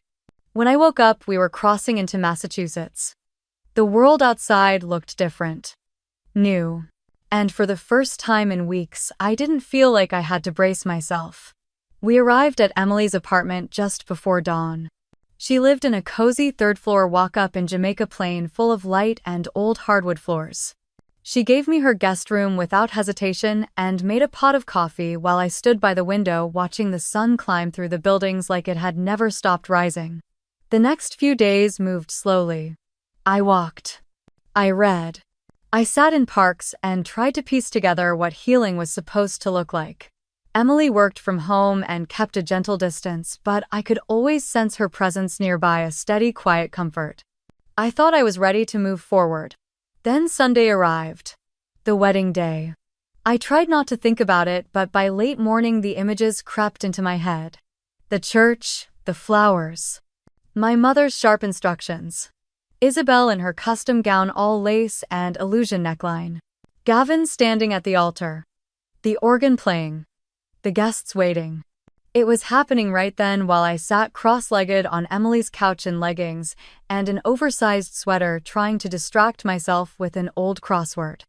When I woke up, we were crossing into Massachusetts. The world outside looked different. New. And for the first time in weeks, I didn't feel like I had to brace myself. We arrived at Emily's apartment just before dawn. She lived in a cozy 3rd-floor walk-up in Jamaica Plain, full of light and old hardwood floors. She gave me her guest room without hesitation and made a pot of coffee while I stood by the window watching the sun climb through the buildings like it had never stopped rising. The next few days moved slowly. I walked. I read. I sat in parks and tried to piece together what healing was supposed to look like. Emily worked from home and kept a gentle distance, but I could always sense her presence nearby, a steady, quiet comfort. I thought I was ready to move forward. Then Sunday arrived. The wedding day. I tried not to think about it, but by late morning the images crept into my head. The church, the flowers. My mother's sharp instructions. Isabel in her custom gown, all lace and illusion neckline. Gavin standing at the altar. The organ playing. The guests waiting. It was happening right then while I sat cross-legged on Emily's couch in leggings and an oversized sweater, trying to distract myself with an old crossword.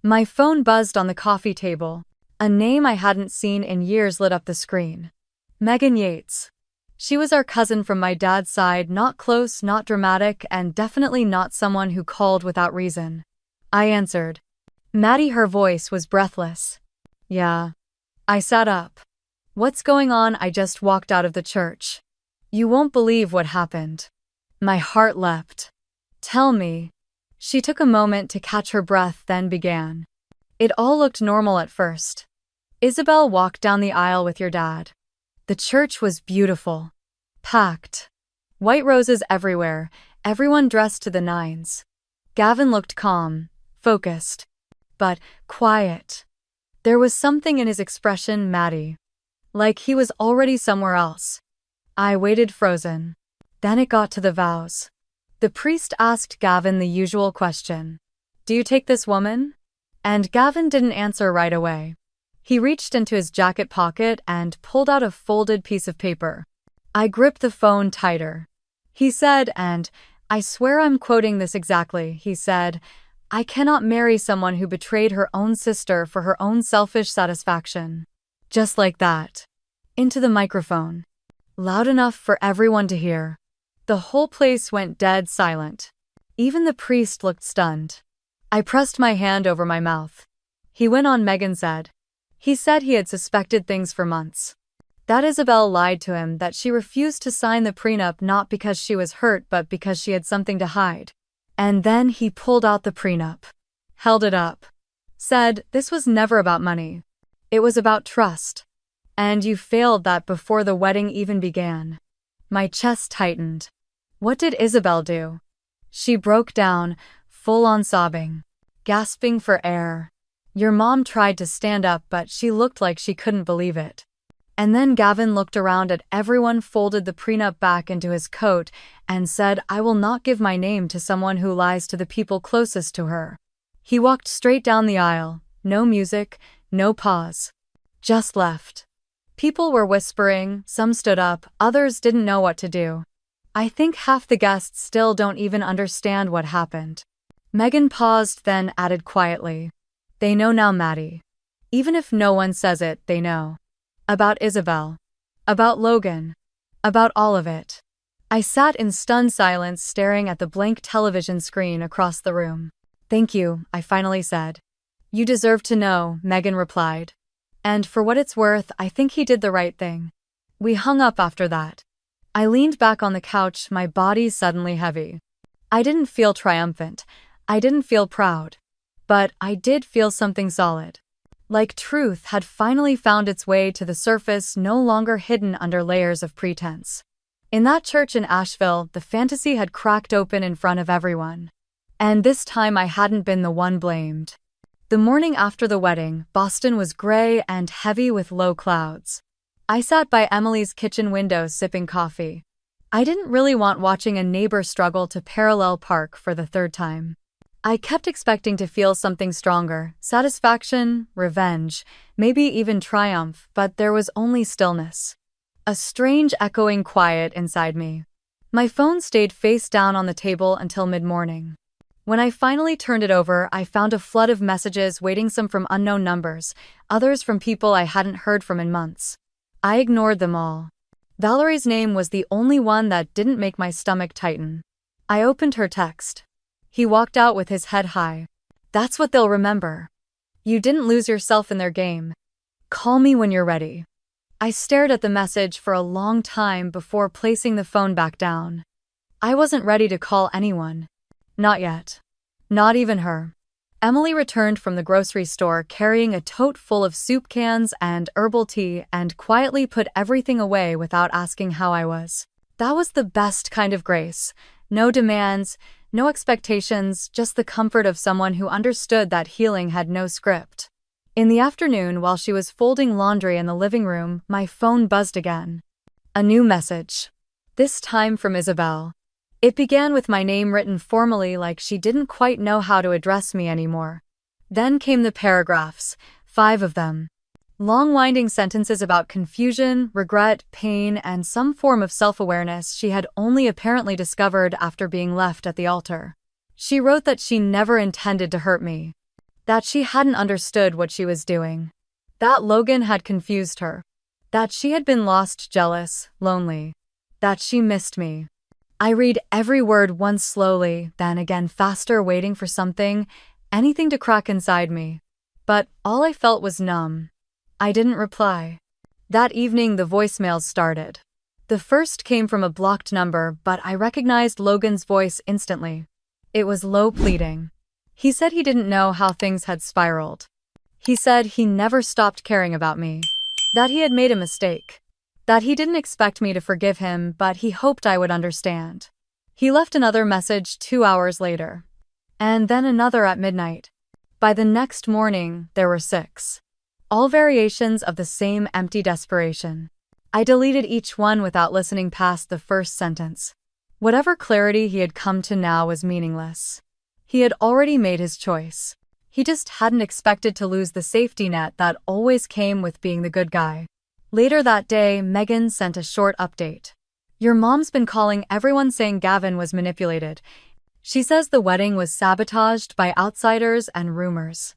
My phone buzzed on the coffee table. A name I hadn't seen in years lit up the screen. Megan Yates. She was our cousin from my dad's side, not close, not dramatic, and definitely not someone who called without reason. I answered. Maddie, her voice was breathless. Yeah. I sat up. What's going on? I just walked out of the church. You won't believe what happened. My heart leapt. Tell me. She took a moment to catch her breath, then began. It all looked normal at first. Isabel walked down the aisle with your dad. The church was beautiful. Packed. White roses everywhere, everyone dressed to the nines. Gavin looked calm, focused, but quiet. There was something in his expression, Maddie. Like he was already somewhere else. I waited frozen. Then it got to the vows. The priest asked Gavin the usual question. Do you take this woman? And Gavin didn't answer right away. He reached into his jacket pocket and pulled out a folded piece of paper. I gripped the phone tighter. He said, and I swear I'm quoting this exactly, he said, I cannot marry someone who betrayed her own sister for her own selfish satisfaction. Just like that. Into the microphone. Loud enough for everyone to hear. The whole place went dead silent. Even the priest looked stunned. I pressed my hand over my mouth. He went on. Megan said. He said he had suspected things for months. That Isabel lied to him, that she refused to sign the prenup not because she was hurt but because she had something to hide. And then he pulled out the prenup. Held it up. Said, this was never about money. It was about trust. And you failed that before the wedding even began. My chest tightened. What did Isabel do? She broke down, full on sobbing. Gasping for air. Your mom tried to stand up but she looked like she couldn't believe it. And then Gavin looked around at everyone, folded the prenup back into his coat, and said, I will not give my name to someone who lies to the people closest to her. He walked straight down the aisle, no music, no pause. Just left. People were whispering, some stood up, others didn't know what to do. I think half the guests still don't even understand what happened. Megan paused, then added quietly. They know now, Maddie. Even if no one says it, they know. About Isabel. About Logan. About all of it. I sat in stunned silence, staring at the blank television screen across the room. Thank you, I finally said. You deserve to know, Megan replied. And for what it's worth, I think he did the right thing. We hung up after that. I leaned back on the couch, my body suddenly heavy. I didn't feel triumphant. I didn't feel proud. But I did feel something solid. Like truth had finally found its way to the surface, no longer hidden under layers of pretense. In that church in Asheville, the fantasy had cracked open in front of everyone. And this time I hadn't been the one blamed. The morning after the wedding, Boston was gray and heavy with low clouds. I sat by Emily's kitchen window sipping coffee. I didn't really want watching a neighbor struggle to parallel park for the third time. I kept expecting to feel something stronger, satisfaction, revenge, maybe even triumph, but there was only stillness. A strange echoing quiet inside me. My phone stayed face down on the table until mid-morning. When I finally turned it over, I found a flood of messages waiting, some from unknown numbers, others from people I hadn't heard from in months. I ignored them all. Valerie's name was the only one that didn't make my stomach tighten. I opened her text. He walked out with his head high. That's what they'll remember. You didn't lose yourself in their game. Call me when you're ready. I stared at the message for a long time before placing the phone back down. I wasn't ready to call anyone. Not yet. Not even her. Emily returned from the grocery store carrying a tote full of soup cans and herbal tea and quietly put everything away without asking how I was. That was the best kind of grace. No demands, no expectations, just the comfort of someone who understood that healing had no script. In the afternoon, while she was folding laundry in the living room, my phone buzzed again. A new message. This time from Isabel. It began with my name written formally, like she didn't quite know how to address me anymore. Then came the paragraphs, 5 of them. Long winding sentences about confusion, regret, pain, and some form of self-awareness she had only apparently discovered after being left at the altar. She wrote that she never intended to hurt me. That she hadn't understood what she was doing. That Logan had confused her. That she had been lost, jealous, lonely. That she missed me. I read every word once slowly, then again faster, waiting for something, anything to crack inside me. But all I felt was numb. I didn't reply. That evening, the voicemails started. The first came from a blocked number, but I recognized Logan's voice instantly. It was low, pleading. He said he didn't know how things had spiraled. He said he never stopped caring about me. That he had made a mistake. That he didn't expect me to forgive him, but he hoped I would understand. He left another message 2 hours later. And then another at midnight. By the next morning, there were 6. All variations of the same empty desperation. I deleted each one without listening past the first sentence. Whatever clarity he had come to now was meaningless. He had already made his choice. He just hadn't expected to lose the safety net that always came with being the good guy. Later that day, Megan sent a short update. Your mom's been calling everyone saying Gavin was manipulated. She says the wedding was sabotaged by outsiders and rumors.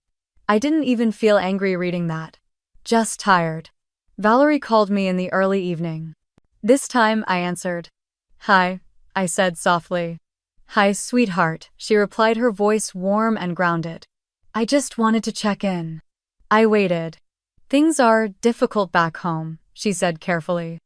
I didn't even feel angry reading that. Just tired. Valerie called me in the early evening. This time I answered. Hi, I said softly. Hi, sweetheart, she replied, her voice warm and grounded. I just wanted to check in. I waited. Things are difficult back home, she said carefully.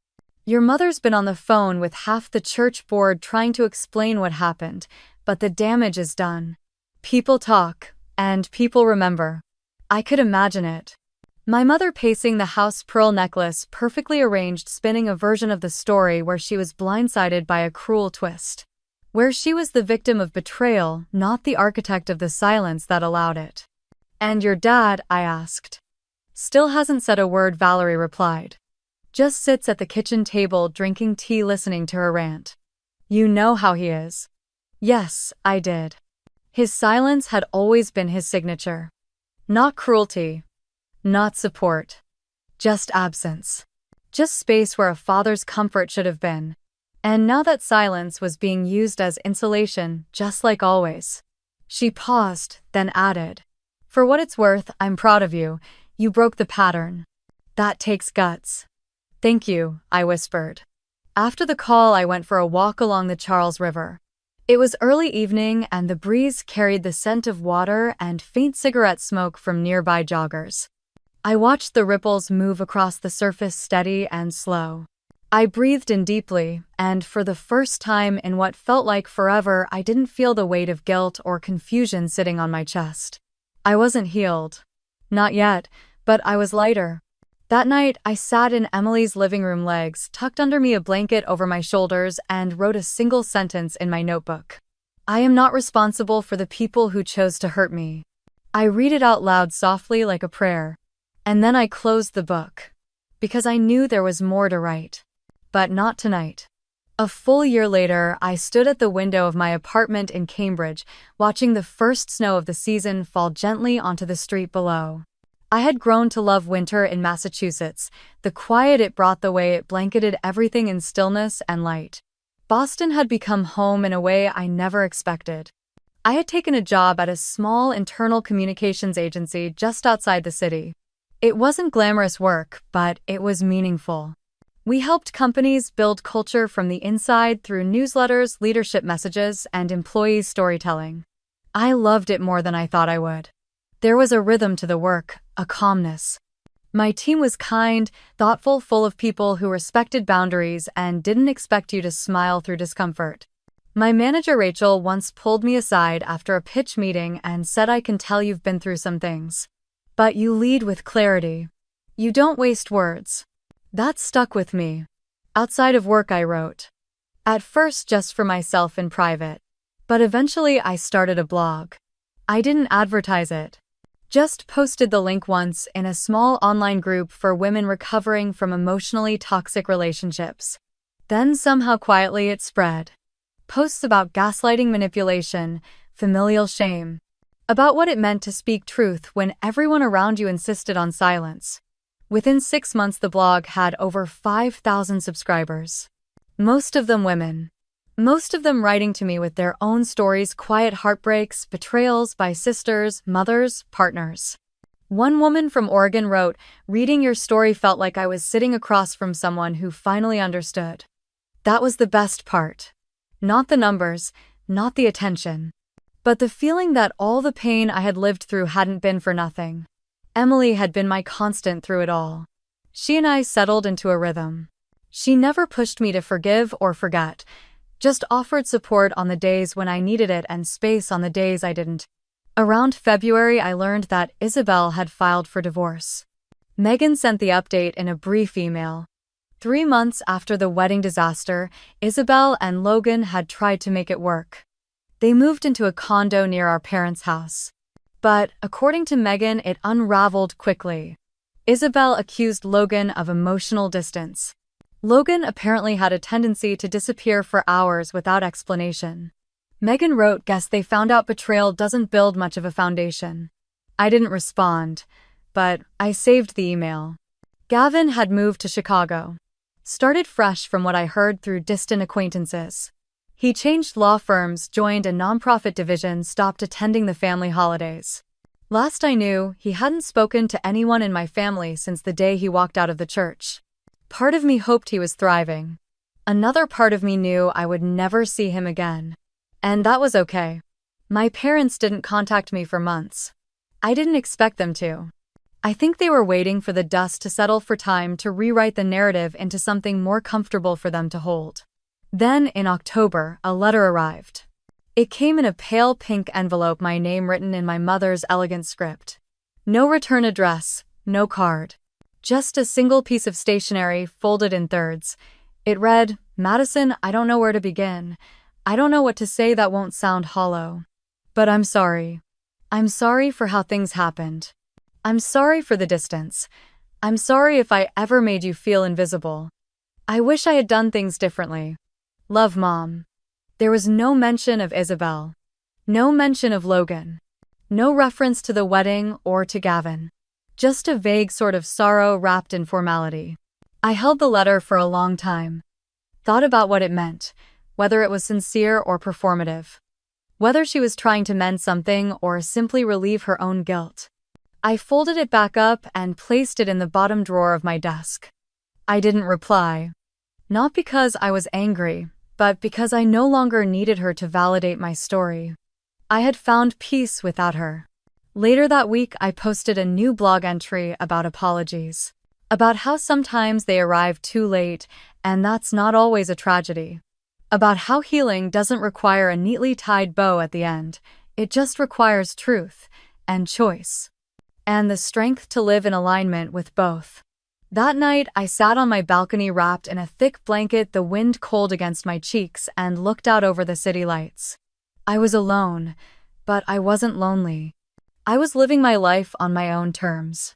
Your mother's been on the phone with half the church board trying to explain what happened, but the damage is done. People talk, and people remember. I could imagine it. My mother pacing the house, pearl necklace perfectly arranged, spinning a version of the story where she was blindsided by a cruel twist. Where she was the victim of betrayal, not the architect of the silence that allowed it. And your dad, I asked. Still hasn't said a word, Valerie replied. Just sits at the kitchen table drinking tea, listening to her rant. You know how he is. Yes, I did. His silence had always been his signature. Not cruelty. Not support. Just absence. Just space where a father's comfort should have been. And now that silence was being used as insulation, just like always. She paused, then added. For what it's worth, I'm proud of you. You broke the pattern. That takes guts. Thank you, I whispered. After the call, I went for a walk along the Charles River. It was early evening, and the breeze carried the scent of water and faint cigarette smoke from nearby joggers. I watched the ripples move across the surface, steady and slow. I breathed in deeply, and for the first time in what felt like forever, I didn't feel the weight of guilt or confusion sitting on my chest. I wasn't healed. Not yet, but I was lighter. That night, I sat in Emily's living room, legs tucked under me, a blanket over my shoulders, and wrote a single sentence in my notebook. I am not responsible for the people who chose to hurt me. I read it out loud softly like a prayer. And then I closed the book. Because I knew there was more to write. But not tonight. A full year later, I stood at the window of my apartment in Cambridge, watching the first snow of the season fall gently onto the street below. I had grown to love winter in Massachusetts, the quiet it brought, the way it blanketed everything in stillness and light. Boston had become home in a way I never expected. I had taken a job at a small internal communications agency just outside the city. It wasn't glamorous work, but it was meaningful. We helped companies build culture from the inside through newsletters, leadership messages, and employee storytelling. I loved it more than I thought I would. There was a rhythm to the work, a calmness. My team was kind, thoughtful, full of people who respected boundaries and didn't expect you to smile through discomfort. My manager Rachel once pulled me aside after a pitch meeting and said, I can tell you've been through some things. But you lead with clarity. You don't waste words. That stuck with me. Outside of work, I wrote. At first just for myself in private. But eventually I started a blog. I didn't advertise it. Just posted the link once in a small online group for women recovering from emotionally toxic relationships. Then somehow quietly it spread. Posts about gaslighting, manipulation, familial shame. About what it meant to speak truth when everyone around you insisted on silence. Within 6 months, the blog had over 5,000 subscribers. Most of them women. Most of them writing to me with their own stories, quiet heartbreaks, betrayals by sisters, mothers, partners. One woman from Oregon wrote, reading your story felt like I was sitting across from someone who finally understood. That was the best part. Not the numbers, not the attention. But the feeling that all the pain I had lived through hadn't been for nothing. Emily had been my constant through it all. She and I settled into a rhythm. She never pushed me to forgive or forget, just offered support on the days when I needed it and space on the days I didn't. Around February, I learned that Isabel had filed for divorce. Megan sent the update in a brief email. 3 months after the wedding disaster, Isabel and Logan had tried to make it work. They moved into a condo near our parents' house. But, according to Megan, it unraveled quickly. Isabel accused Logan of emotional distance. Logan apparently had a tendency to disappear for hours without explanation. Megan wrote, "Guess they found out betrayal doesn't build much of a foundation." I didn't respond, but I saved the email. Gavin had moved to Chicago. Started fresh from what I heard through distant acquaintances. He changed law firms, joined a nonprofit division, stopped attending the family holidays. Last I knew, he hadn't spoken to anyone in my family since the day he walked out of the church. Part of me hoped he was thriving. Another part of me knew I would never see him again. And that was okay. My parents didn't contact me for months. I didn't expect them to. I think they were waiting for the dust to settle for time to rewrite the narrative into something more comfortable for them to hold. Then, in October, a letter arrived. It came in a pale pink envelope, my name written in my mother's elegant script. No return address, no card. Just a single piece of stationery folded in thirds. It read, "Madison, I don't know where to begin. I don't know what to say that won't sound hollow. But I'm sorry. I'm sorry for how things happened. I'm sorry for the distance. I'm sorry if I ever made you feel invisible. I wish I had done things differently. Love, Mom." There was no mention of Isabel. No mention of Logan. No reference to the wedding or to Gavin. Just a vague sort of sorrow wrapped in formality. I held the letter for a long time. Thought about what it meant, whether it was sincere or performative. Whether she was trying to mend something or simply relieve her own guilt. I folded it back up and placed it in the bottom drawer of my desk. I didn't reply. Not because I was angry, but because I no longer needed her to validate my story. I had found peace without her. Later that week, I posted a new blog entry about apologies. About how sometimes they arrive too late, and that's not always a tragedy. About how healing doesn't require a neatly tied bow at the end. It just requires truth and choice. And the strength to live in alignment with both. That night, I sat on my balcony wrapped in a thick blanket, the wind cold against my cheeks, and looked out over the city lights. I was alone, but I wasn't lonely. I was living my life on my own terms.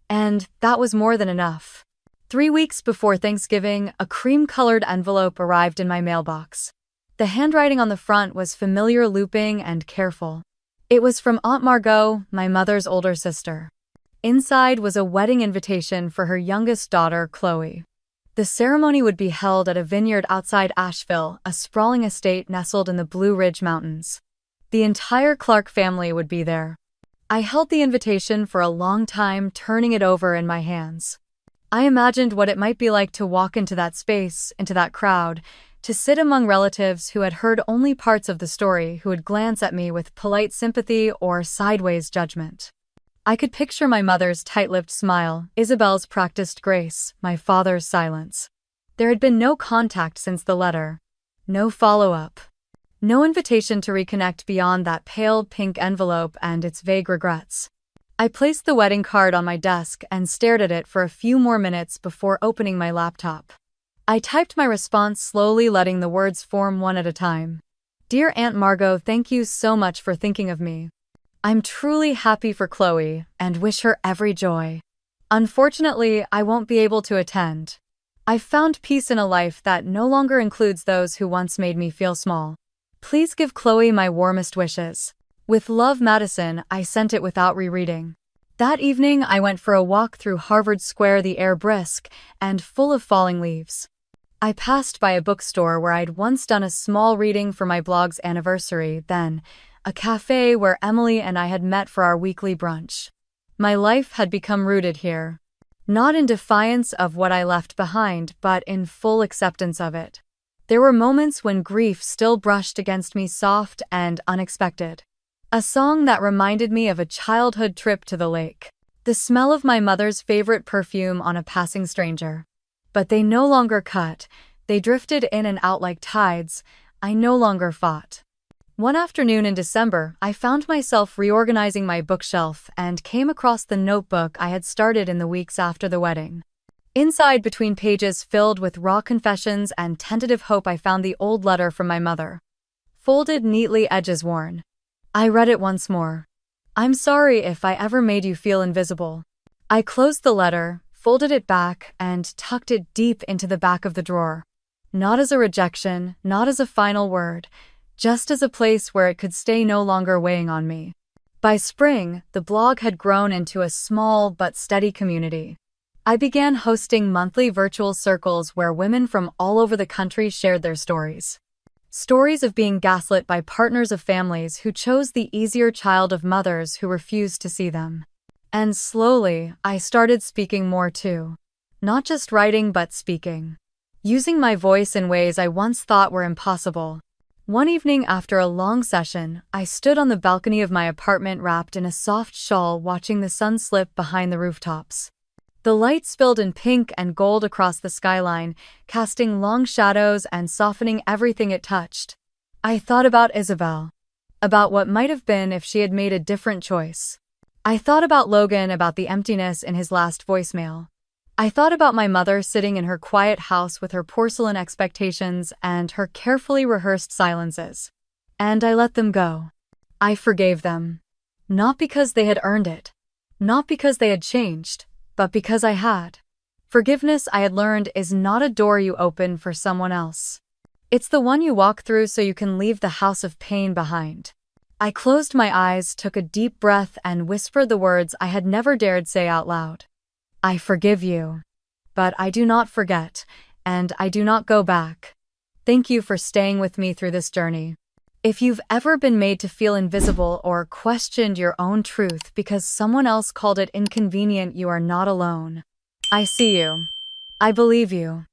And that was more than enough. 3 weeks before Thanksgiving, a cream-colored envelope arrived in my mailbox. The handwriting on the front was familiar, looping, and careful. It was from Aunt Margot, my mother's older sister. Inside was a wedding invitation for her youngest daughter, Chloe. The ceremony would be held at a vineyard outside Asheville, a sprawling estate nestled in the Blue Ridge Mountains. The entire Clark family would be there. I held the invitation for a long time, turning it over in my hands. I imagined what it might be like to walk into that space, into that crowd, to sit among relatives who had heard only parts of the story, who would glance at me with polite sympathy or sideways judgment. I could picture my mother's tight-lipped smile, Isabel's practiced grace, my father's silence. There had been no contact since the letter. No follow-up. No invitation to reconnect beyond that pale pink envelope and its vague regrets. I placed the wedding card on my desk and stared at it for a few more minutes before opening my laptop. I typed my response slowly, letting the words form one at a time. "Dear Aunt Margot, thank you so much for thinking of me. I'm truly happy for Chloe and wish her every joy. Unfortunately, I won't be able to attend. I've found peace in a life that no longer includes those who once made me feel small. Please give Chloe my warmest wishes. With love, Madison." I sent it without rereading. That evening, I went for a walk through Harvard Square, the air brisk and full of falling leaves. I passed by a bookstore where I'd once done a small reading for my blog's anniversary, then a cafe where Emily and I had met for our weekly brunch. My life had become rooted here. Not in defiance of what I left behind, but in full acceptance of it. There were moments when grief still brushed against me, soft and unexpected. A song that reminded me of a childhood trip to the lake. The smell of my mother's favorite perfume on a passing stranger. But they no longer cut, they drifted in and out like tides. I no longer fought. One afternoon in December, I found myself reorganizing my bookshelf and came across the notebook I had started in the weeks after the wedding. Inside, between pages filled with raw confessions and tentative hope, I found the old letter from my mother. Folded neatly, edges worn. I read it once more. "I'm sorry if I ever made you feel invisible." I closed the letter, folded it back, and tucked it deep into the back of the drawer. Not as a rejection, not as a final word, just as a place where it could stay, no longer weighing on me. By spring, the blog had grown into a small but steady community. I began hosting monthly virtual circles where women from all over the country shared their stories. Stories of being gaslit by partners, of families who chose the easier child, of mothers who refused to see them. And slowly, I started speaking more too. Not just writing, but speaking. Using my voice in ways I once thought were impossible. One evening after a long session, I stood on the balcony of my apartment wrapped in a soft shawl, watching the sun slip behind the rooftops. The light spilled in pink and gold across the skyline, casting long shadows and softening everything it touched. I thought about Isabel. About what might have been if she had made a different choice. I thought about Logan, about the emptiness in his last voicemail. I thought about my mother sitting in her quiet house with her porcelain expectations and her carefully rehearsed silences. And I let them go. I forgave them. Not because they had earned it. Not because they had changed. But because I had. Forgiveness, I had learned, is not a door you open for someone else. It's the one you walk through so you can leave the house of pain behind. I closed my eyes, took a deep breath, and whispered the words I had never dared say out loud. I forgive you. But I do not forget, and I do not go back. Thank you for staying with me through this journey. If you've ever been made to feel invisible or questioned your own truth because someone else called it inconvenient, you are not alone. I see you. I believe you.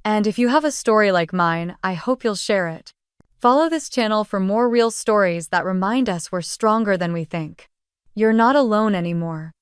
And if you have a story like mine, I hope you'll share it. Follow this channel for more real stories that remind us we're stronger than we think. You're not alone anymore.